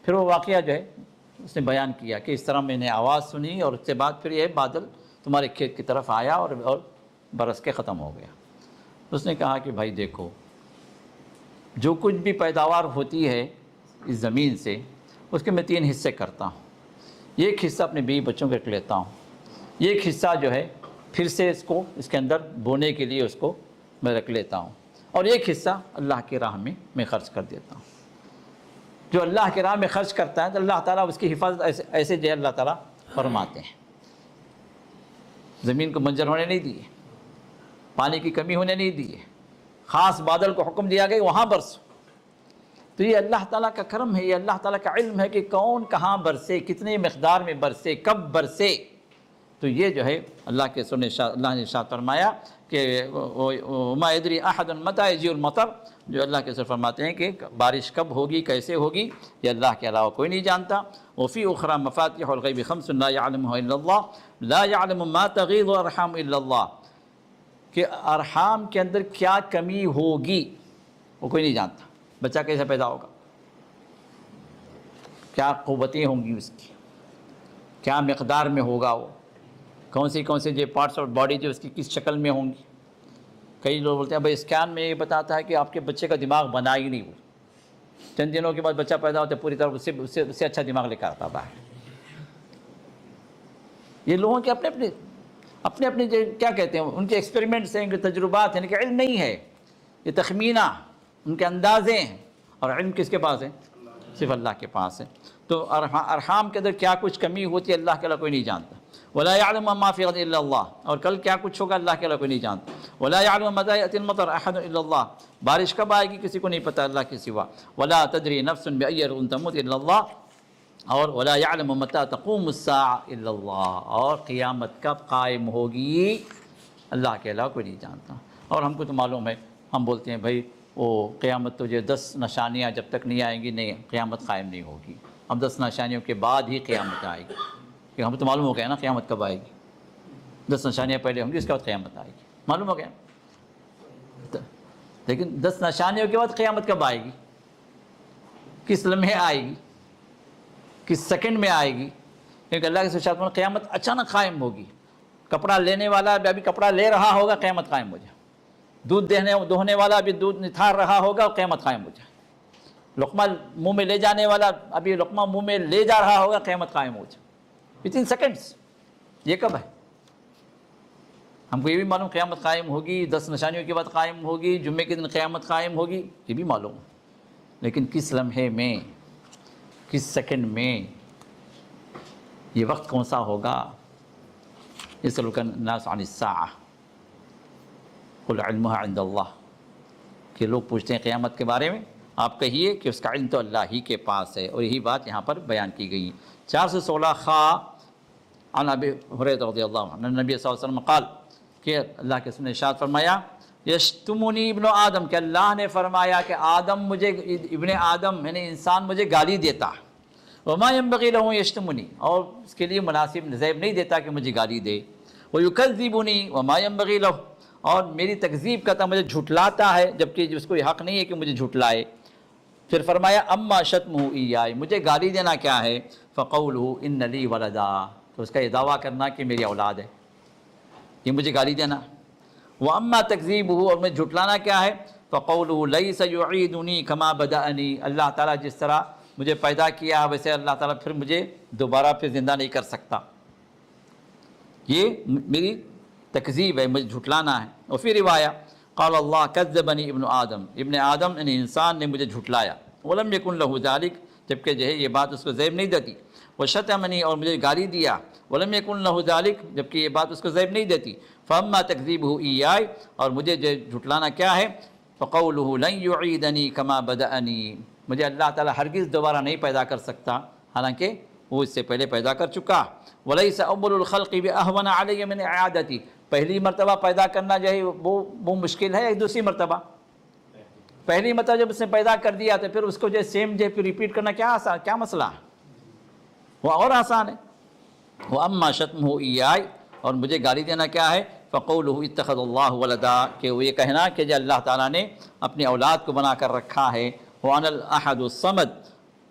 پھر وہ واقعہ جو ہے اس نے بیان کیا کہ اس طرح میں نے آواز سنی، اور اس کے بعد پھر یہ بادل تمہارے کھیت کی طرف آیا اور برس کے ختم ہو گیا۔ اس نے کہا کہ بھائی دیکھو، جو کچھ بھی پیداوار ہوتی ہے اس زمین سے، اس کے میں 3 حصے کرتا ہوں۔ ایک حصہ اپنے بیوی بچوں کے رکھ لیتا ہوں، ایک حصہ جو ہے پھر سے اس کے اندر بونے کے لیے اس کو میں رکھ لیتا ہوں، اور ایک حصہ اللہ کی راہ میں خرچ کر دیتا ہوں۔ جو اللہ کی راہ میں خرچ کرتا ہے تو اللہ تعالیٰ اس کی حفاظت ایسے جو اللہ تعالیٰ فرماتے ہیں۔ زمین کو منجر ہونے نہیں دیے، پانی کی کمی ہونے نہیں دیے، خاص بادل کو حکم دیا گیا وہاں برسو۔ تو یہ اللہ تعالیٰ کا کرم ہے، یہ اللہ تعالیٰ کا علم ہے کہ کون کہاں برسے، کتنے مقدار میں برسے، کب برسے۔ تو یہ جو ہے اللہ کے اللہ نے ارشاد فرمایا کہ وما یدری احد متی یجیء المطر، جو اللہ کے سر فرماتے ہیں کہ بارش کب ہوگی، کیسے ہوگی، یہ اللہ کے علاوہ کوئی نہیں جانتا۔ وفی اخری مفاتیح الغیب خمس لا یعلمها الا اللہ، لا یعلم ما تغیض الارحام الا اللہ، کہ ارحام کے اندر کیا کمی ہوگی وہ کوئی نہیں جانتا۔ بچہ کیسے پیدا ہوگا، کیا قوتیں ہوں گی اس کی، کیا مقدار میں ہوگا، وہ کون سے جو پارٹس آف باڈی جو اس کی کس شکل میں ہوں گی۔ کئی لوگ بولتے ہیں بھائی اسکین میں یہ بتاتا ہے کہ آپ کے بچے کا دماغ بنا ہی نہیں ہوا، چند دنوں کے بعد بچہ پیدا ہوتا ہے پوری طرح اس سے اچھا دماغ لے کر آتا باہر۔ یہ لوگوں کے اپنے جو کیا کہتے ہیں، ان کے ایکسپیریمنٹس ہیں، ان کے تجربات ہیں، ان کا علم نہیں ہے، یہ تخمینہ، ان کے اندازے ہیں، اور علم کس کے پاس ہے؟ صرف اللہ کے پاس ہے۔ تو ارحام کے اندر کیا کچھ کمی ہوتی ہے اللہ کے علاوہ کوئی نہیں جانتا۔ ولا يعلم ما في غد الا اللہ، اور کل کیا کچھ ہوگا اللہ کے علاوہ کوئی نہیں جانتا۔ ولا يعلم متى يأتي المطر احد الا اللہ، بارش کب آئے گی کسی کو نہیں پتہ اللہ کے سوا۔ ولا تدری نفس بأي ارض تموت الا اللہ، اور ولا يعلم متى تقوم الساعة الا اللہ، اور قیامت کب قائم ہوگی اللہ کے علاوہ کوئی نہیں جانتا۔ اور ہم کو تو معلوم ہے، ہم بولتے ہیں بھائی وہ قیامت تو جو 10 نشانیاں جب تک نہیں آئیں گی نہیں قیامت قائم نہیں ہوگی، ہم 10 نشانیوں کے بعد ہی قیامت آئے گی، کہ ہم تو معلوم ہو گیا نا قیامت کب آئے گی، 10 نشانیاں پہلے ہوں گی، اس کے بعد قیامت آئے گی، معلوم ہو گیا۔ لیکن 10 نشانیوں کے بعد قیامت کب آئے گی، کس لمحے آئے گی، کس سیکنڈ میں آئے گی؟ کیونکہ اللہ کے ساتھ میں قیامت اچانک قائم ہوگی۔ کپڑا لینے والا ابھی کپڑا لے رہا ہوگا، قیامت قائم ہو جائے۔ دودھ دوہنے والا ابھی دودھ نتھار رہا ہوگا، قیامت قائم ہو جائے۔ لقمہ منہ میں لے جانے والا ابھی لقمہ منہ میں لے جا رہا ہوگا، قیامت قائم ہو جائے۔ within seconds۔ یہ کب ہے؟ ہم کو یہ بھی معلوم قیامت قائم ہوگی، 10 نشانیوں کے بعد قائم ہوگی، جمعے کے دن قیامت قائم ہوگی، یہ بھی معلوم ہے، لیکن کس لمحے میں، کس سیکنڈ میں، یہ وقت کون سا ہوگا؟ یسألک الناس عن الساعة قل علمها عند اللہ، کہ لوگ پوچھتے ہیں قیامت کے بارے میں، آپ کہیے کہ اس کا علم تو اللہ ہی کے پاس ہے، اور یہی بات یہاں پر بیان کی گئی۔ 416 خا عن ابی ہریرہ رضی اللہ عنہ نبی صلی اللہ علیہ وسلم قال، کہ اللہ کے رسول نے ارشاد فرمایا، یشتمنی ابن آدم، کہ اللہ نے فرمایا کہ ابن آدم یعنی انسان مجھے گالی دیتا، وما ينبغي له یشتمنی، اور اس کے لیے مناسب نصیب نہیں دیتا کہ مجھے گالی دے، ویکذبنی وما ينبغي له، اور میری تکذیب کرتا، مجھے جھٹلاتا ہے جبکہ اس کو یہ حق نہیں ہے کہ مجھے جھٹلائے۔ پھر فرمایا اما شتمہ ایائی، مجھے گالی دینا کیا ہے، فقولہ ان لی ولدا، تو اس کا یہ دعویٰ کرنا کہ میری اولاد ہے، یہ مجھے گالی دینا۔ واما تکذیبہ، اور میں جھٹلانا کیا ہے، فقولہ لیس یعیدنی کما بدأنی، اللہ تعالیٰ جس طرح مجھے پیدا کیا ویسے اللہ تعالیٰ پھر مجھے دوبارہ پھر زندہ نہیں کر سکتا، یہ میری تکذیب ہے، مجھے جھٹلانا ہے۔ اور پھر روایہ قال اللہ کذبنی ابن آدم، ابن آدم یعنی انسان نے مجھے جھٹلایا، ولم یکن لہ ذلک، جبکہ جو ہے یہ بات اس کو زیب نہیں دیتی. وشتمنی اور مجھے گالی دیا. ولم یکن لہ ذلک جبکہ یہ بات اس کو زیب نہیں دیتی. فاما تکذیبہ ایائی اور مجھے جو جھٹلانا کیا ہے. فقولہ لن یعیدنی کما بدأنی مجھے اللہ تعالیٰ ہرگز دوبارہ نہیں پیدا کر سکتا حالانکہ وہ اس سے پہلے پیدا کر چکا. ولیس اول الخلق باہون علی من اعادتی پہلی مرتبہ پیدا کرنا جو ہے وہ مشکل ہے. ایک دوسری مرتبہ پہلی مرتبہ جب اس نے پیدا کر دیا تو پھر اس کو جو سیم جو پھر ریپیٹ کرنا کیا مسئلہ ہے, وہ اور آسان ہے. وہ اما شتمہ ایائی اور مجھے گالی دینا کیا ہے. فقولہ اتخذ اللہ ولدا کہ وہ یہ کہنا کہ جو اللہ تعالیٰ نے اپنی اولاد کو بنا کر رکھا ہے. وانا الاحد الصمد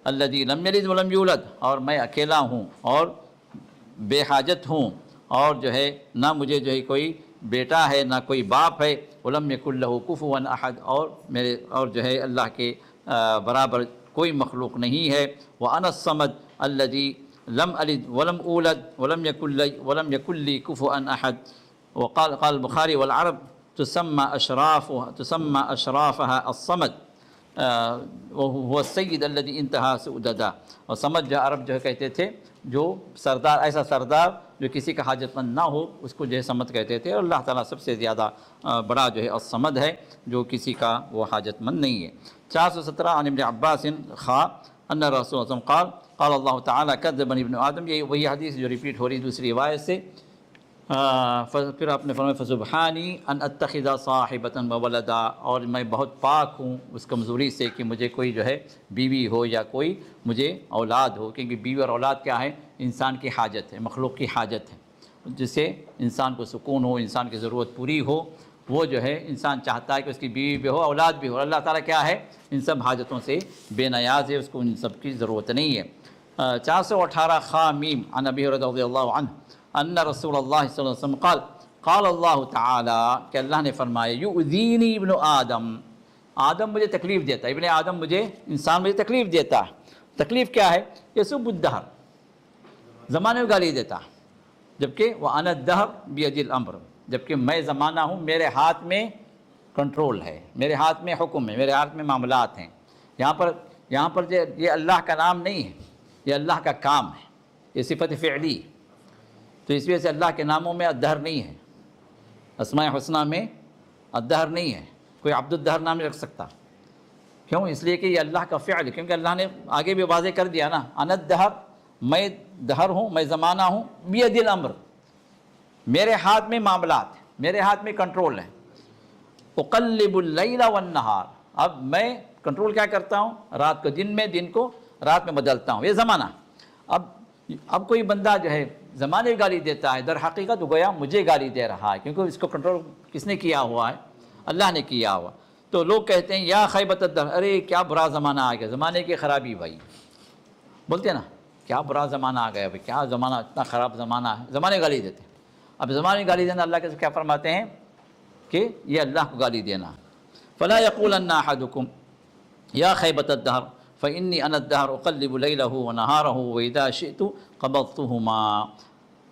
الذی لم یلد ولم یولد اور میں اکیلا ہوں اور بے حاجت ہوں اور جو ہے نہ مجھے جو ہے کوئی بیٹا ہے نہ کوئی باپ ہے. ولم یکن لہ کفوا احد اور جو ہے اللہ کے برابر کوئی مخلوق نہیں ہے. وانا الصمد الذی لم الد ولم اولد ولم یکن لی کفوا احد. وقال البخاری والعرب تسمى اشرافها الصمد وہ السید الذی انتہا سؤددا اور سمجھ جو عرب جو ہے کہتے تھے جو سردار ایسا سردار جو کسی کا حاجت مند نہ ہو اس کو جو ہے سمد کہتے تھے. اور اللہ تعالیٰ سب سے زیادہ بڑا جو ہے الصمد ہے جو کسی کا وہ حاجت مند نہیں ہے. 417 عن ابن عباس خا ان رسول اللہ صلی اللہ علیہ وسلم قال اللہ تعالیٰ کذبنی ابن آدم یہ وہی حدیث جو ریپیٹ ہو رہی دوسری روایت سے. پھر آپ نے فرمایا فسبحانی ان اتخذ صاحبۃ وولدا اور میں بہت پاک ہوں اس کمزوری سے کہ مجھے کوئی جو ہے بیوی ہو یا کوئی مجھے اولاد ہو. کیونکہ بیوی اور اولاد کیا ہے انسان کی حاجت ہے, مخلوق کی حاجت ہے جس سے انسان کو سکون ہو, انسان کی ضرورت پوری ہو. وہ جو ہے انسان چاہتا ہے کہ اس کی بیوی بھی ہو اولاد بھی ہو. اللہ تعالیٰ کیا ہے ان سب حاجتوں سے بے نیاز ہے, اس کو ان سب کی ضرورت نہیں ہے. 418 خا میم عن ابی ہریرہ رضی اللہ عنہ ان رسول اللہ صلی اللہ علیہ وسلم قال اللہ تعالیٰ کہ اللہ نے فرمایا یؤذینی ابن آدم مجھے تکلیف دیتا ہے. ابن آدم مجھے انسان مجھے تکلیف دیتا ہے. تکلیف کیا ہے؟ یسب الدہر زمانے میں گالی دیتا جبکہ وانا الدہر بیدی الامر جبکہ میں زمانہ ہوں میرے ہاتھ میں کنٹرول ہے, میرے ہاتھ میں حکم ہے, میرے ہاتھ میں معاملات ہیں. یہاں پر یہ اللہ کا نام نہیں ہے, یہ اللہ کا کام ہے, یہ صفت فعلی. تو اس وجہ سے اللہ کے ناموں میں الدہر نہیں ہے, اسماء حسنہ میں الدہر نہیں ہے. کوئی عبد الدہر نام نہیں رکھ سکتا. کیوں؟ اس لیے کہ یہ اللہ کا فعل ہے, کیونکہ اللہ نے آگے بھی واضح کر دیا نا انا الدہر میں دہر ہوں, میں زمانہ ہوں. بیدی الامر میرے ہاتھ میں معاملات ہیں, میرے ہاتھ میں کنٹرول ہے. اقلب اللیل والنہار اب میں کنٹرول کیا کرتا ہوں رات کو دن میں, دن کو رات میں بدلتا ہوں. یہ زمانہ. اب کوئی بندہ جو ہے زمانے گالی دیتا ہے, در حقیقت گویا مجھے گالی دے رہا ہے کیونکہ اس کو کنٹرول کس نے کیا ہوا ہے؟ اللہ نے کیا ہوا. تو لوگ کہتے ہیں یا خیبت الدہر ارے کیا برا زمانہ آ گیا, زمانے کی خرابی. بھائی بولتے ہیں نا کیا برا زمانہ آ گیا, بھائی کیا زمانہ اتنا خراب زمانہ ہے, زمانے گالی دیتے ہیں. اب زمانے گالی دینا اللہ کے کیا فرماتے ہیں کہ یہ اللہ کو گالی دینا. فلا یقولن احدکم یا خیبت الدہر فإنی انا الدہر اقلب لیلہ ونہارہ واذا شئت قبضتہما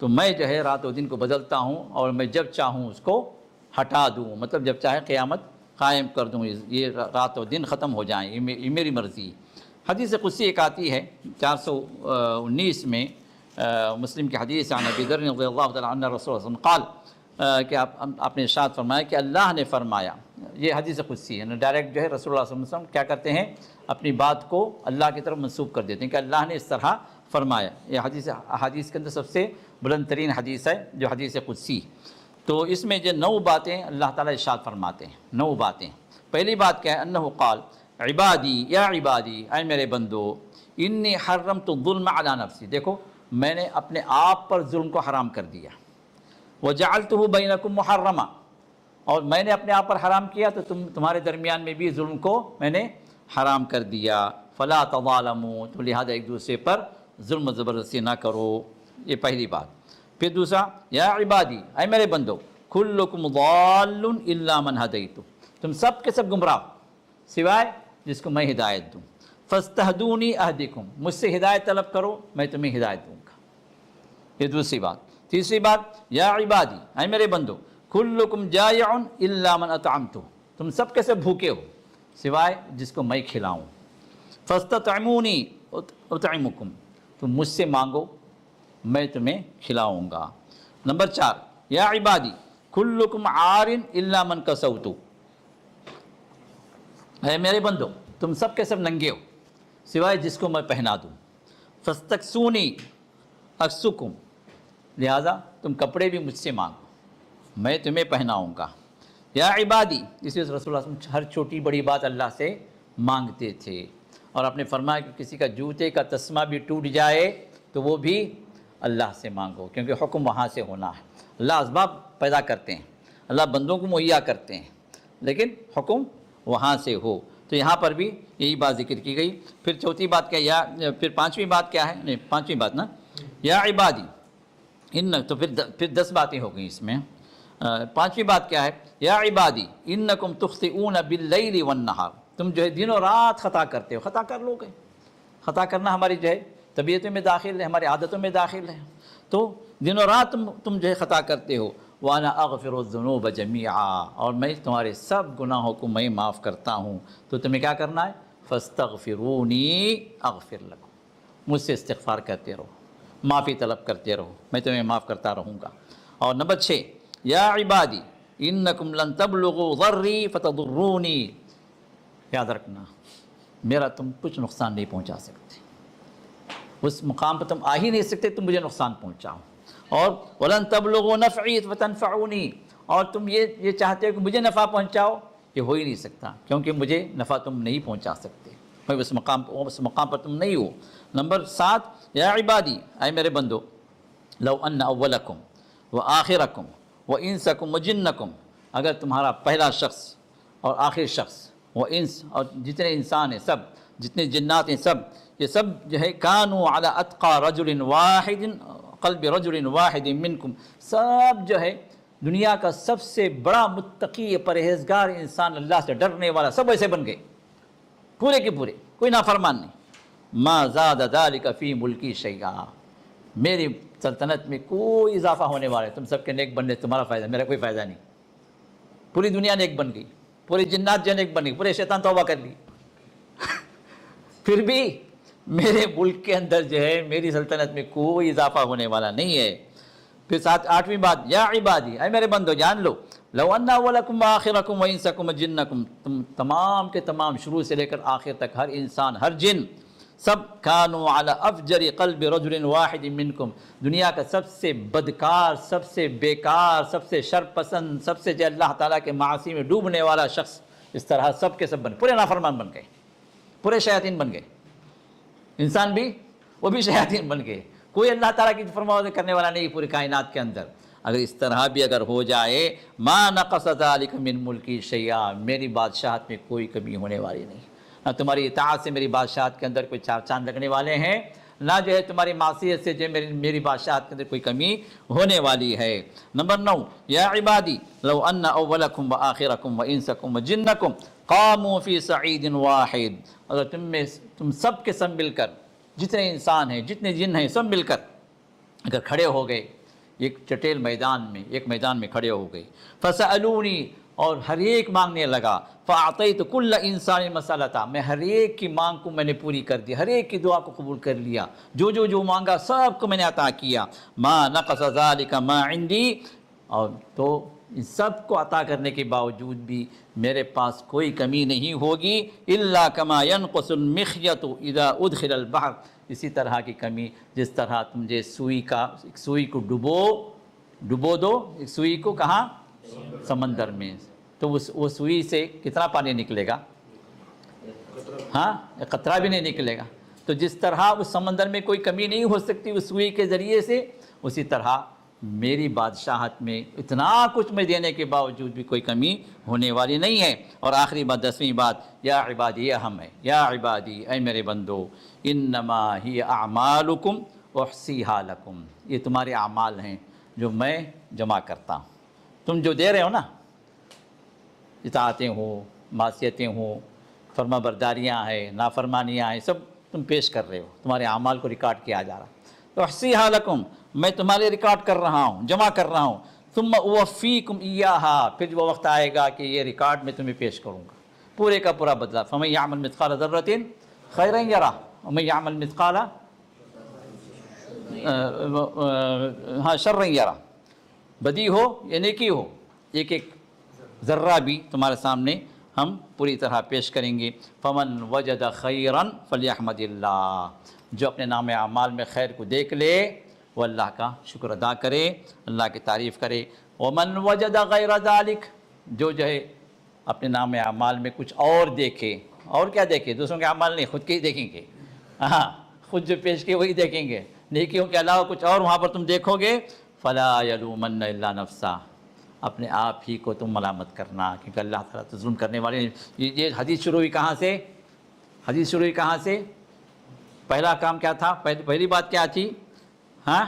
تو میں جو ہے رات و دن کو بدلتا ہوں اور میں جب چاہوں اس کو ہٹا دوں, مطلب جب چاہے قیامت قائم کر دوں, یہ رات و دن ختم ہو جائیں, یہ میری مرضی. حدیث قدسی ایک آتی ہے 419 میں مسلم کی حدیث عن ابی ذر رضی اللہ تعالیٰ عنہ رسول اللہ صلی اللہ علیہ وسلم کہ آپ نے ارشاد فرمایا کہ اللہ نے فرمایا. یہ حدیث قدسی ہے, ڈائریکٹ جو ہے رسول اللہ صلی اللہ علیہ وسلم کیا کرتے ہیں اپنی بات کو اللہ کی طرف منسوب کر دیتے ہیں کہ اللہ نے اس طرح فرمایا. یہ حدیث کے اندر سب سے بلند ترین حدیث ہے جو حدیث قدسی. تو اس میں جو 9 باتیں اللہ تعالیٰ ارشاد فرماتے ہیں, 9 باتیں. پہلی بات کیا ہے انہ قال عبادی یا عبادی اے میرے بندو انی حرمت الظلم علی نفسی, دیکھو میں نے اپنے آپ پر ظلم کو حرام کر دیا. وجعلتہ بینکم محرما اور میں نے اپنے آپ پر حرام کیا تو تمہارے درمیان میں بھی ظلم کو میں نے حرام کر دیا. فلا تظالموا تو لہذا ایک دوسرے پر ظلم و زبردستی نہ کرو. یہ پہلی بات. پھر دوسرا یا عبادی اے میرے بندو کلکم ضال الا من ہدیت تم سب کے سب گمراہ سوائے جس کو میں ہدایت دوں. فاستہدونی اہدکم مجھ سے ہدایت طلب کرو میں تمہیں ہدایت دوں گا. یہ دوسری بات. تیسری بات یا عبادی اے میرے بندو کلکم جائع الا من اطعمت تم سب کے سب بھوکے ہو سوائے جس کو میں کھلاؤں. فاستطعمونی اطعمکم، تم مجھ سے مانگو میں تمہیں کھلاؤں گا۔ نمبر 4، یا عبادی کلکم عار الا من کسوت، اے میرے بندو تم سب کے سب ننگے ہو سوائے جس کو میں پہنا دوں، فاستکسونی اکسکم، لہذا تم کپڑے بھی مجھ سے مانگو میں تمہیں پہناؤں گا۔ یا عبادی، اس لیے رسول اللہ صلی اللہ علیہ وسلم ہر چھوٹی بڑی بات اللہ سے مانگتے تھے، اور آپ نے فرمایا کہ کسی کا جوتے کا تسمہ بھی ٹوٹ جائے تو وہ بھی اللہ سے مانگو، کیونکہ حکم وہاں سے ہونا ہے۔ اللہ اسباب پیدا کرتے ہیں، اللہ بندوں کو مہیا کرتے ہیں، لیکن حکم وہاں سے ہو۔ تو یہاں پر بھی یہی بات ذکر کی گئی۔ پھر چوتھی بات کیا، پھر پانچویں بات کیا ہے؟ نہیں، پانچویں بات نا، یا عبادی تو پھر 10 باتیں ہو گئیں اس میں۔ پانچویں بات کیا ہے؟ یا عبادی انکم تخطئون باللیل والنہار، تم جو ہے دن و رات خطا کرتے ہو۔ خطا کر لو گے، خطا کرنا ہماری جو ہے طبیعتوں میں داخل ہے، ہماری عادتوں میں داخل ہے، تو دن و رات تم جو ہے خطا کرتے ہو۔ وَأَنَا أَغْفِرُ الذُّنُوبَ جَمِيعًا، اور میں تمہارے سب گناہوں کو میں معاف کرتا ہوں۔ تو تمہیں کیا کرنا ہے؟ فَاسْتَغْفِرُونِي أَغْفِرْ لَكُمْ، مجھ سے استغفار کرتے رہو، معافی طلب کرتے رہو، میں تمہیں معاف کرتا رہوں گا۔ اور نمبر 6، یا عبادی انکم لن تبلغوا ضری فتضرونی، یاد رکھنا میرا تم کچھ نقصان نہیں پہنچا سکتے، اس مقام پر تم آ ہی نہیں سکتے تم مجھے نقصان پہنچاؤ۔ اور ولن تبلغوا نفعی فتنفعونی، اور تم یہ چاہتے ہو کہ مجھے نفع پہنچاؤ، یہ ہو ہی نہیں سکتا، کیونکہ مجھے نفع تم نہیں پہنچا سکتے، میں اس مقام پر تم نہیں ہو۔ نمبر 7، یا عبادی، اے میرے بندو، لو ان اولکم وآخرکم وانسکم وجنکم، اگر تمہارا پہلا شخص اور آخر شخص وانس، اور جتنے انسان ہیں سب، جتنے جنات ہیں سب، یہ سب جو ہے کانوا علی اتقى رجل واحد قلب رجل واحد منکم، سب جو ہے دنیا کا سب سے بڑا متقی پرہیزگار انسان، اللہ سے ڈرنے والا، سب ایسے بن گئے پورے کے پورے، کوئی نافرمان نہیں۔ ما زاد ذلک فی ملکی شیئا، میری سلطنت میں کوئی اضافہ ہونے والا ہے، تم سب کے نیک بننے تمہارا فائدہ، میرا کوئی فائدہ نہیں۔ پوری دنیا نیک بن گئی، پوری جنات جو نیک بن گئی، پورے شیطان توبہ کر لی، پھر بھی میرے ملک کے اندر جو ہے میری سلطنت میں کوئی اضافہ ہونے والا نہیں ہے۔ پھر 8ویں بات، یا عبادی، اے میرے بندو جان لو، لو ان اولکم وآخرکم وانسکم وجنکم، تم تمام کے تمام شروع سے لے کر آخر تک ہر انسان ہر جن سب کانوا علی افجر قلب رجل واحد منکم، دنیا کا سب سے بدکار، سب سے بیکار، سب سے شر پسند، سب سے جو اللہ تعالیٰ کے معاصی میں ڈوبنے والا شخص، اس طرح سب کے سب بن، پورے نافرمان بن گئے، پورے شیاطین بن گئے، انسان بھی وہ بھی شیاطین بن گئے، کوئی اللہ تعالیٰ کی فرمانبرداری کرنے والا نہیں پوری کائنات کے اندر۔ اگر اس طرح بھی اگر ہو جائے، ما نقص ذلک من ملکی شیئا، میری بادشاہت میں کوئی کمی ہونے والی نہیں، نہ تمہاری اطاعت سے میری بادشاہت کے اندر کوئی چاند لگنے والے ہیں، نہ جو ہے تمہاری معصیت سے جو میری بادشاہت کے اندر کوئی کمی ہونے والی ہے۔ نمبر 9، یا عبادی لو ان اولکم وآخرکم وانسکم وجنکم قاموا فی صعید واحد، اگر تم سب کے سب مل کر، جتنے انسان ہیں جتنے جن ہیں سب مل کر اگر کھڑے ہو گئے ایک چٹیل میدان میں، ایک میدان میں کھڑے ہو گئے، فسألونی، اور ہر ایک مانگنے لگا، فأعطیت کل انسان مسألتہ، میں ہر ایک کی مانگ کو میں نے پوری کر دی، ہر ایک کی دعا کو قبول کر لیا، جو مانگا سب کو میں نے عطا کیا، ما نقص ذلک ما عندی، اور تو ان سب کو عطا کرنے کے باوجود بھی میرے پاس کوئی کمی نہیں ہوگی، الا کما ينقص المخیط اذا ادخل البحر، اسی طرح کی کمی جس طرح تم جو سوئی کو ڈبو دو، ایک سوئی کو کہاں؟ سمندر میں، تو وہ سوئی سے کتنا پانی نکلے گا؟ ہاں، ایک قطرہ بھی نہیں نکلے گا۔ تو جس طرح اس سمندر میں کوئی کمی نہیں ہو سکتی اس سوئی کے ذریعے سے، اسی طرح میری بادشاہت میں اتنا کچھ میں دینے کے باوجود بھی کوئی کمی ہونے والی نہیں ہے۔ اور آخری بات، 10ویں بات، یا عبادی، یہ اہم ہے، یا عبادی، اے میرے بندو، انما ہی اعمالکم احصیہا لکم، یہ تمہارے اعمال ہیں جو میں جمع کرتا ہوں، تم جو دے رہے ہو نا، اطاعتیں ہوں، معصیتیں ہوں، فرما برداریاں ہیں، نافرمانیاں ہیں، سب تم پیش کر رہے ہو، تمہارے اعمال کو ریکارڈ کیا جا رہا ہے، احصیہا لکم، میں تمہارے ریکارڈ کر رہا ہوں، جمع کر رہا ہوں، ثم اوفیکم ایہا، پھر وہ وقت آئے گا کہ یہ ریکارڈ میں تمہیں پیش کروں گا، پورے کا پورا بدلہ، فمن یعمل مثقال ذرۃ خیرا یرہ، ومن یعمل مثقال ہاں شرا یرا، بدی ہو یا نیکی ہو، ایک ایک ذرہ بھی تمہارے سامنے ہم پوری طرح پیش کریں گے۔ فمن وجد خیرا فلیحمد اللہ، جو اپنے نام اعمال میں خیر کو دیکھ لے وہ اللہ کا شکر ادا کرے، اللہ کی تعریف کرے۔ ومن وجد غیر ذالک، جو ہے اپنے نام اعمال میں کچھ اور دیکھے، اور کیا دیکھے؟ دوسروں کے اعمال نہیں، خود کے ہی دیکھیں گے، ہاں خود جو پیش کیے وہی دیکھیں گے، نیکیوں کے علاوہ کچھ اور وہاں پر تم دیکھو گے، فلا یلومن الا نفسہ، اپنے آپ ہی کو تم ملامت کرنا، کیونکہ اللہ تعالیٰ تو ظلم کرنے والے ہیں۔ یہ حدیث شروع ہوئی کہاں سے؟ حدیث شروع ہوئی کہاں سے؟ پہلا کام کیا تھا؟ پہلی بات کیا تھی؟ ہاں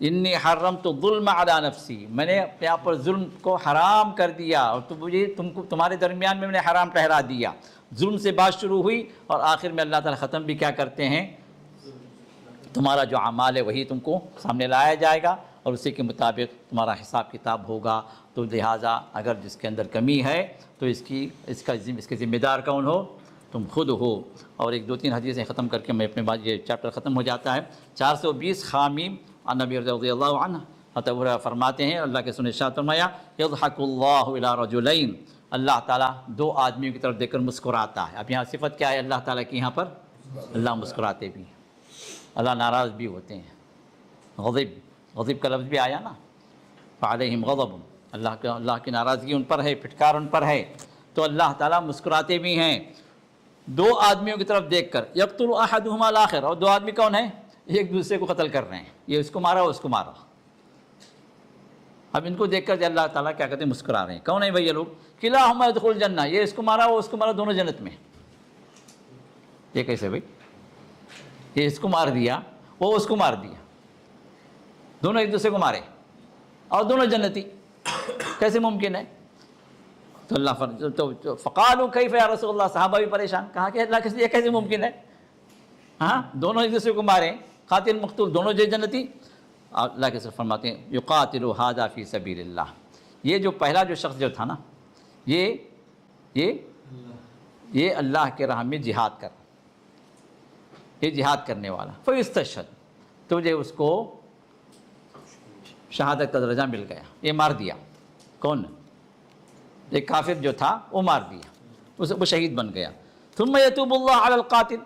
انی حرمت الظلم علی نفسی، میں نے اپنے آپ پر ظلم کو حرام کر دیا، اور تمہارے درمیان میں نے حرام ٹھہرا دیا۔ ظلم سے بات شروع ہوئی اور آخر میں اللہ تعالیٰ ختم بھی کیا کرتے ہیں؟ تمہارا جو اعمال ہے وہی تم کو سامنے لایا جائے گا اور اسی کے مطابق تمہارا حساب کتاب ہوگا۔ تو لہٰذا اگر جس کے اندر کمی ہے تو اس کے ذمہ دار کون ہو؟ تم خود ہو۔ اور ایک دو تین حدیثیں ختم کر کے میں اپنے بعد یہ چیپٹر ختم ہو جاتا ہے۔ 420 خامیم عن نبی رضی اللہ عنہ، حضرت ابو ہریرہ فرماتے ہیں اللہ کے سنے ارشاد فرمایا یضحک اللہ الی رجلین، اللہ تعالیٰ دو آدمیوں کی طرف دیکھ کر مسکراتا ہے۔ اب یہاں صفت کیا ہے اللہ تعالیٰ کی؟ یہاں پر اللہ مسکراتے بھی ہیں، اللہ ناراض بھی ہوتے ہیں۔ غضب کا لفظ بھی آیا نا، فعلیہم غضب، اللہ کی ناراضگی ان پر ہے، پھٹکار ان پر ہے، تو اللہ تعالیٰ مسکراتے بھی ہیں دو آدمیوں کی طرف دیکھ کر۔ یقتل احدہما الاخر، اور دو آدمی کون ہیں؟ ایک دوسرے کو قتل کر رہے ہیں، یہ اس کو مارا وہ اس کو مارا۔ اب ان کو دیکھ کر اللہ تعالیٰ کیا کہتے ہیں؟ مسکرا رہے ہیں۔ کون ہیں بھائی یہ لوگ؟ کلاہما یدخل الجنہ، یہ اس کو مارا وہ اس کو مارا، دونوں جنت میں۔ یہ کیسے بھائی؟ یہ اس کو مار دیا وہ اس کو مار دیا، دونوں ایک دوسرے کو مارے اور دونوں جنتی، کیسے ممکن ہے؟ تو اللہ فقالوا کیف یا رسول اللہ، صحابہ بھی پریشان، کہا کہ اللہ یہ کیسے ممکن ہے؟ ہاں دونوں ایک دوسرے کو مارے، قاتل مقتول دونوں جنتی۔ اللہ کے سر فرماتے ہیں یقاتل ھذا فی سبیل اللہ، یہ جو پہلا جو شخص جو تھا نا، یہ اللہ کے راہ میں جہاد کر، یہ جہاد کرنے والا، فیستشہد، تو جو اس کو شہادت کا درجہ مل گیا، یہ مار دیا۔ کون؟ ایک کافر جو تھا وہ مار دیا، وہ شہید بن گیا۔ ثم یتوب اللہ علی القاتل،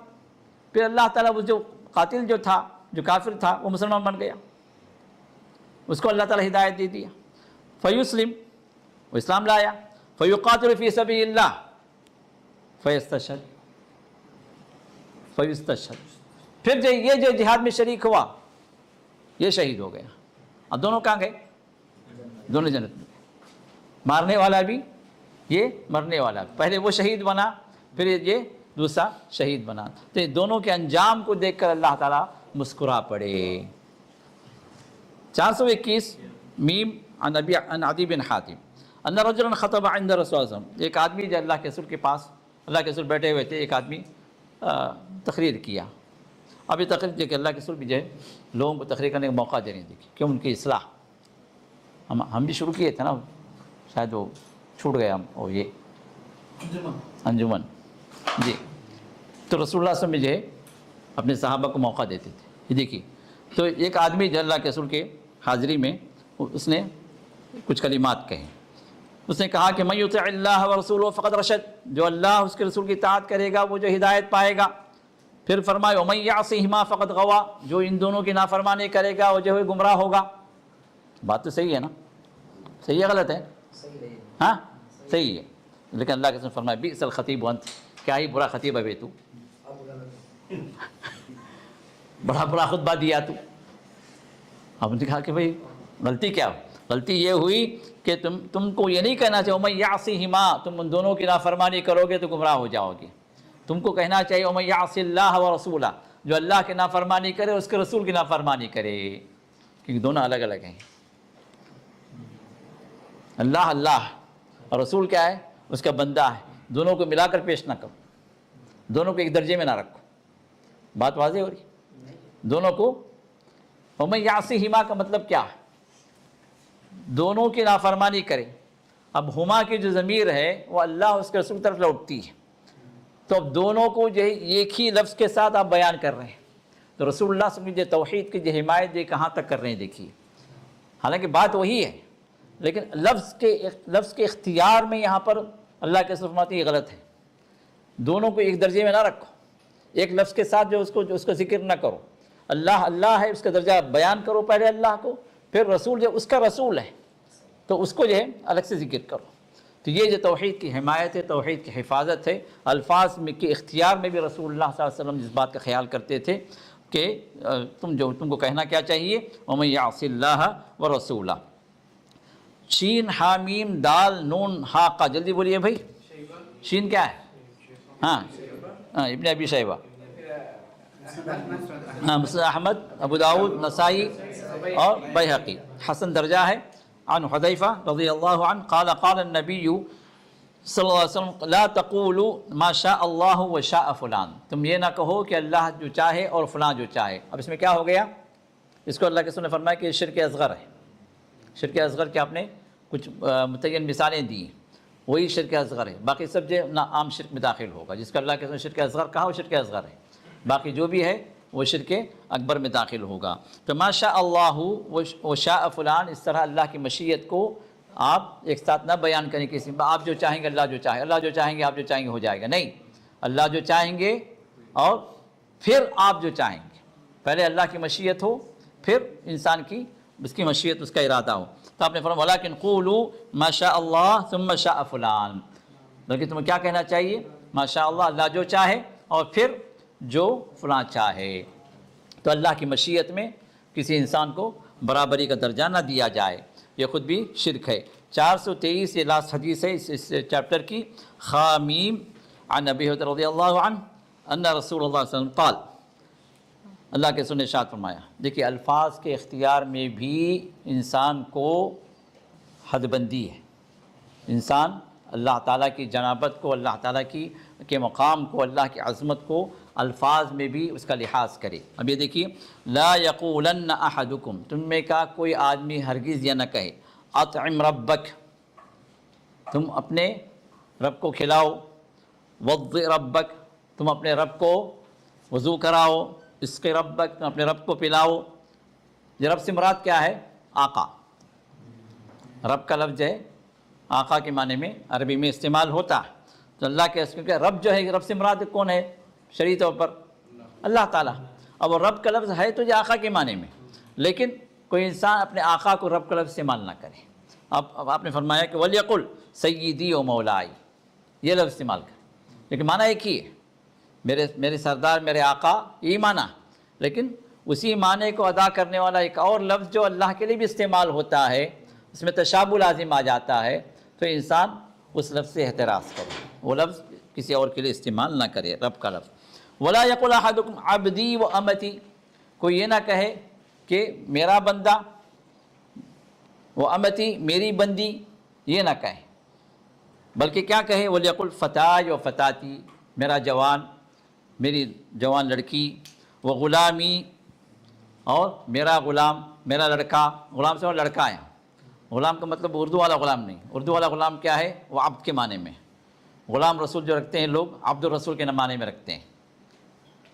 پھر اللہ تعالیٰ وہ جو قاتل جو تھا، جو کافر تھا، وہ مسلمان بن گیا، اس کو اللہ تعالیٰ ہدایت دے دیا۔ فیسلم، وہ اسلام لایا۔ فیقاتل فی سبیل اللہ، فیستشہد، پھر یہ جو جہاد میں شریک ہوا یہ شہید ہو گیا۔ اب دونوں کہاں گئے؟ دونوں جنت میں، مارنے والا بھی یہ مرنے والا بھی، پہلے وہ شہید بنا پھر یہ دوسرا شہید بنا، تو یہ دونوں کے انجام کو دیکھ کر اللہ تعالیٰ مسکرا پڑے۔ 421 میم عن عدی بن حاتم ان رجلا خطب عند رسول اللہ صلی اللہ علیہ وسلم، ایک آدمی جو اللہ کے رسول کے پاس، اللہ کے رسول بیٹھے ہوئے تھے، ایک آدمی تقریر کیا۔ اب یہ تقریر دیکھ کہ اللہ کے رسول بھی جو ہے لوگوں کو تقریر کرنے کا موقع دے رہے ہیں، دیکھیں کیوں ان کی اصلاح، ہم بھی شروع کیے تھے نا، شاید وہ چھوٹ گیا، اور یہ انجمن جی، تو رسول اللہ صلی اللہ علیہ وسلم جو ہے اپنے صحابہ کو موقع دیتے تھے۔ یہ دیکھیے، تو ایک آدمی جو اللہ کے رسول کے حاضری میں اس نے کچھ کلمات کہیں، اس نے کہا کہ من یطع اللہ ورسولہ فقد رشد، جو اللہ اس کے رسول کی اطاعت کرے گا وہ جو ہدایت پائے گا۔ پھر فرمائے ومن یعصہما فقد غوا، جو ان دونوں کی نافرمانی کرے گا وہ جو ہے گمراہ ہوگا۔ بات تو صحیح ہے نا؟ صحیح ہے غلط ہے؟ ہاں صحیح ہے، لیکن اللہ کے رسول فرمائے بئس الخطیب انت، کیا ہی برا خطیب ہے تو، بڑا برا خطبہ دیا تو۔ اب نے کہا کہ بھائی غلطی کیا ہو؟ غلطی یہ ہوئی کہ تم کو یہ نہیں کہنا چاہیے ومن یعصہما، تم ان دونوں کی نافرمانی کرو گے تو گمراہ ہو جاؤ گے۔ تم کو کہنا چاہیے ومن یعص اللہ ورسولہ، جو اللہ کی نافرمانی کرے اس کے رسول کی نافرمانی کرے، کیونکہ دونوں الگ الگ ہیں۔ اللہ اللہ اور رسول کیا ہے؟ اس کا بندہ ہے، دونوں کو ملا کر پیش نہ کرو، دونوں کو ایک درجے میں نہ رکھو۔ بات واضح ہو رہی؟ دونوں کو ومن یعصہما کا مطلب کیا ہے؟ دونوں کی نافرمانی کرے۔ اب ہما کی جو ضمیر ہے وہ اللہ اس کے رسول کی طرف لوٹتی ہے، تو اب دونوں کو جو ہے ایک ہی لفظ کے ساتھ آپ بیان کر رہے ہیں. تو رسول اللہ صلی اللہ علیہ وسلم جو توحید کی جو حمایت یہ کہاں تک کر رہے ہیں دیکھیے. حالانکہ بات وہی ہے لیکن لفظ کے اختیار میں یہاں پر اللہ کے رسول فرماتے ہیں یہ غلط ہے. دونوں کو ایک درجے میں نہ رکھو، ایک لفظ کے ساتھ جو اس کا ذکر نہ کرو. اللہ اللہ ہے اس کا درجہ بیان کرو پہلے اللہ کو، پھر رسول جو اس کا رسول ہے تو اس کو جو ہے الگ سے ذکر کرو. تو یہ جو توحید کی حمایت ہے، توحید کی حفاظت ہے. الفاظ میں کے اختیار میں بھی رسول اللہ صلی اللہ علیہ وسلم اس بات کا خیال کرتے تھے کہ تم کو کہنا کیا چاہیے، وَمَن يَعْصِ اللَّهَ وَرَسُولَهُ. شین ہا میم دال نون ہا قا، جلدی بولیے بھائی. شین کیا ہے؟ ہاں ابن ابی شیبہ، مسند احمد، ابو داؤد، نسائی اور بیہقی. حسن درجہ ہے. عن حذیفہ رضی اللہ عنہ قال قال النبی صلی اللہ علیہ وسلم لا تقولوا ما شاء اللہ وشاء فلان. تم یہ نہ کہو کہ اللہ جو چاہے اور فلاں جو چاہے. اب اس میں کیا ہو گیا؟ اس کو اللہ کے رسول نے فرمایا کہ یہ شرک اصغر ہے. شرک اصغر کے آپ نے کچھ متعین مثالیں دی، وہی شرک اصغر ہے. باقی سب جو نہ عام شرک میں داخل ہوگا. جس کا اللہ کے رسول نے شرک اصغر کہا وہ شرک اصغر ہے، باقی جو بھی ہے وہ شرک اکبر میں داخل ہوگا. تو ما شاء اللہ و شاء فلان، اس طرح اللہ کی مشیت کو آپ ایک ساتھ نہ بیان کریں کسی. آپ جو چاہیں گے اللہ جو چاہے، اللہ جو چاہیں گے آپ جو چاہیں گے ہو جائے گا. نہیں، اللہ جو چاہیں گے اور پھر آپ جو چاہیں گے. پہلے اللہ کی مشیت ہو، پھر انسان کی اس کی مشیت، اس کا ارادہ ہو. تو آپ نے فرمایا ولیکن قولوا ما شاء اللہ ثم شاء فلان، بلکہ تمہیں کیا کہنا چاہیے؟ ما شاء اللہ، اللہ جو چاہے اور پھر جو فلاں چاہے. تو اللہ کی مشیت میں کسی انسان کو برابری کا درجہ نہ دیا جائے، یہ خود بھی شرک ہے. 423 یہ لاسٹ حدیث ہے اس چیپٹر کی. خامیم عن ابی ہریرہ رضی اللہ عنہ ان رسول اللہ صلی اللہ علیہ وسلم قال، اللہ کے رسول نے ارشاد فرمایا. دیکھیے الفاظ کے اختیار میں بھی انسان کو حد بندی ہے. انسان اللہ تعالیٰ کی جنابت کو، اللہ تعالیٰ کے مقام کو، اللہ کی عظمت کو الفاظ میں بھی اس کا لحاظ کرے. اب یہ دیکھیے لا یقولن احدکم، تم میں کا کوئی آدمی ہرگز یہ نہ کہے اطعم ربک، تم اپنے رب کو کھلاؤ. وضع ربک، تم اپنے رب کو وضو کراؤ. اسق ربک، تم اپنے رب کو پلاؤ. یہ رب سے مراد کیا ہے؟ آقا. رب کا لفظ ہے آقا کے معنی میں عربی میں استعمال ہوتا ہے. تو اللہ کے کیونکہ رب جو ہے، رب سے مراد کون ہے شرعی طور پر؟ اللہ تعالیٰ. اب رب کا لفظ ہے تو یہ آقا کے معنی میں، لیکن کوئی انسان اپنے آقا کو رب کا لفظ استعمال نہ کرے. اب آپ نے فرمایا کہ ولیقل سیدی و مولائی، یہ لفظ استعمال کرے، لیکن معنی ایک ہی ہے، میرے سردار، میرے آقا، یہی معنی. لیکن اسی معنی کو ادا کرنے والا ایک اور لفظ جو اللہ کے لیے بھی استعمال ہوتا ہے، اس میں تشابہ لازم آ جاتا ہے، تو انسان اس لفظ سے احتراز کرے، وہ لفظ کسی اور کے لیے استعمال نہ کرے، رب کا لفظ. ولا یقل احدکم عبدی و امتی، کوئی یہ نہ کہے کہ میرا بندہ، وہ امتی میری بندی، یہ نہ کہے، بلکہ کیا کہے؟ ولیقل فتائی و فتاتی، میرا جوان، میری جوان لڑکی. وہ غلامی، اور میرا غلام، میرا لڑکا. غلام سے اور لڑکا ہے. غلام کا مطلب اردو والا غلام نہیں. اردو والا غلام کیا ہے؟ وہ عبد کے معنی میں. غلام رسول جو رکھتے ہیں لوگ، عبد الرسول کے معنی میں رکھتے ہیں.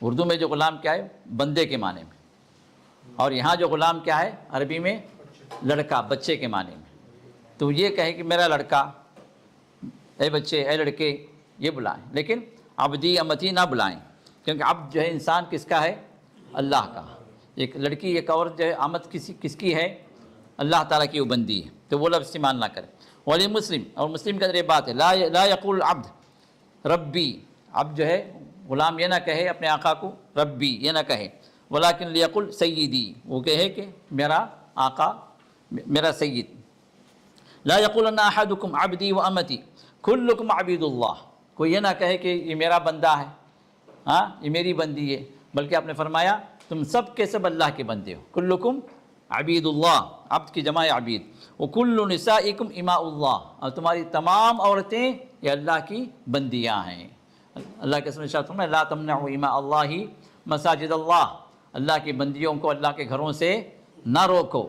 اردو میں جو غلام کیا ہے؟ بندے کے معنی میں. اور یہاں جو غلام کیا ہے عربی میں؟ لڑکا، بچے کے معنی میں. تو یہ کہے کہ میرا لڑکا، اے بچے، اے لڑکے، یہ بلائیں، لیکن عبدی امتی نہ بلائیں، کیونکہ عبد جو ہے انسان کس کا ہے؟ اللہ کا. ایک لڑکی، ایک عورت جو ہے آمد کس کی ہے؟ اللہ تعالیٰ کی وہ بندی ہے. تو وہ لفظ استعمال نہ کرے. ولی مسلم، اور مسلم کے اندر یہ بات ہے لا یقول عبد ربی، عبد جو ہے غلام یہ نہ کہے اپنے آقا کو ربی، یہ نہ کہے. ولیکن لیقل سیدی، وہ کہے کہ میرا آقا، میرا سید. لا یقولن احدکم عبدی و امتی کلکم عبید اللہ، کوئی یہ نہ کہے کہ یہ میرا بندہ ہے، ہاں یہ میری بندی ہے، بلکہ آپ نے فرمایا تم سب کے سب اللہ کے بندے ہو. کلکم عبید اللہ، عبد کی جمع عبید. وکل نسائکم اماء اللہ، اور تمہاری تمام عورتیں یہ اللہ کی بندیاں ہیں. اللہ کے رسول نے ارشاد فرمایا لا تمنعوا اماء اللہ مساجد اللہ، اللہ کی بندیوں کو اللہ کے گھروں سے نہ روکو.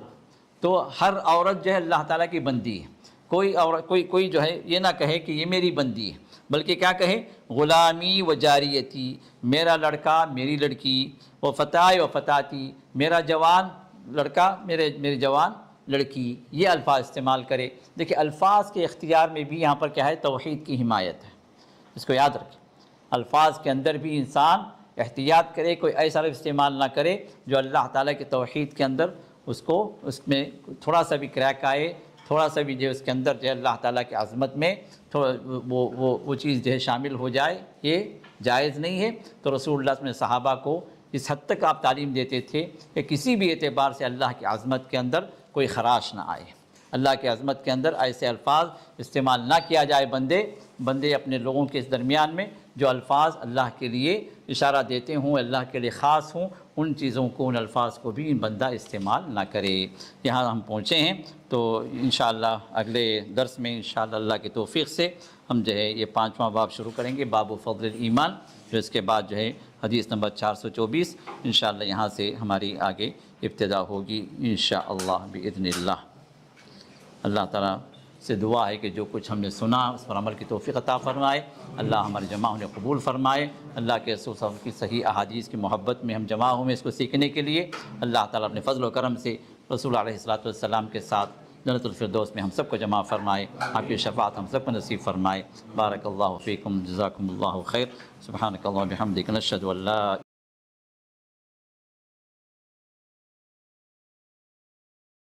تو ہر عورت جو ہے اللہ تعالیٰ کی بندی ہے. کوئی جو ہے یہ نہ کہے کہ یہ میری بندی ہے. بلکہ کیا کہے؟ غلامی و جاریتی، میرا لڑکا میری لڑکی، و فتائے و فتاتی، میرا جوان لڑکا میرے جوان لڑکی، یہ الفاظ استعمال کرے۔ دیکھیں الفاظ کے اختیار میں بھی یہاں پر کیا ہے؟ توحید کی حمایت ہے، اس کو یاد رکھیں۔ الفاظ کے اندر بھی انسان احتیاط کرے، کوئی ایسا لفظ استعمال نہ کرے جو اللہ تعالیٰ کے توحید کے اندر اس میں تھوڑا سا بھی کریک آئے، تھوڑا سا بھی جو اس کے اندر جو ہے اللہ تعالیٰ کی عظمت میں وہ چیز جو ہے شامل ہو جائے، یہ جائز نہیں ہے۔ تو رسول اللہ صلی اللہ علیہ وسلم نے صحابہ کو اس حد تک آپ تعلیم دیتے تھے کہ کسی بھی اعتبار سے اللہ کی عظمت کے اندر کوئی خراش نہ آئے، اللہ کی عظمت کے اندر ایسے الفاظ استعمال نہ کیا جائے۔ بندے اپنے لوگوں کے اس درمیان میں جو الفاظ اللہ کے لیے اشارہ دیتے ہوں، اللہ کے لیے خاص ہوں، ان چیزوں کو، ان الفاظ کو بھی بندہ استعمال نہ کرے۔ یہاں ہم پہنچے ہیں، تو انشاءاللہ اگلے درس میں انشاءاللہ اللہ کی توفیق سے ہم جو ہے یہ 5واں باب شروع کریں گے، باب فضل الایمان، جو اس کے بعد جو ہے حدیث نمبر 424 انشاءاللہ یہاں سے ہماری آگے ابتدا ہوگی انشاءاللہ بإذن اللہ۔ اللہ تعالیٰ سے دعا ہے کہ جو کچھ ہم نے سنا اس پر عمل کی توفیق عطا فرمائے، اللہ ہمارے جمع ہونے قبول فرمائے، اللہ کے رسول صلی اللہ علیہ وسلم کی صحیح احادیث کی محبت میں ہم جمع ہوئے اس کو سیکھنے کے لیے۔ اللہ تعالیٰ اپنے فضل و کرم سے رسول علیہ الصلوۃ والسلام کے ساتھ جنت الفردوس میں ہم سب کو جمع فرمائے، آپ کی شفاعت ہم سب کو نصیب فرمائے۔ بارک اللہ فیکم، جزاکم اللہ خیر، سبحانک اللہم و بحمدک، نشہد ان لا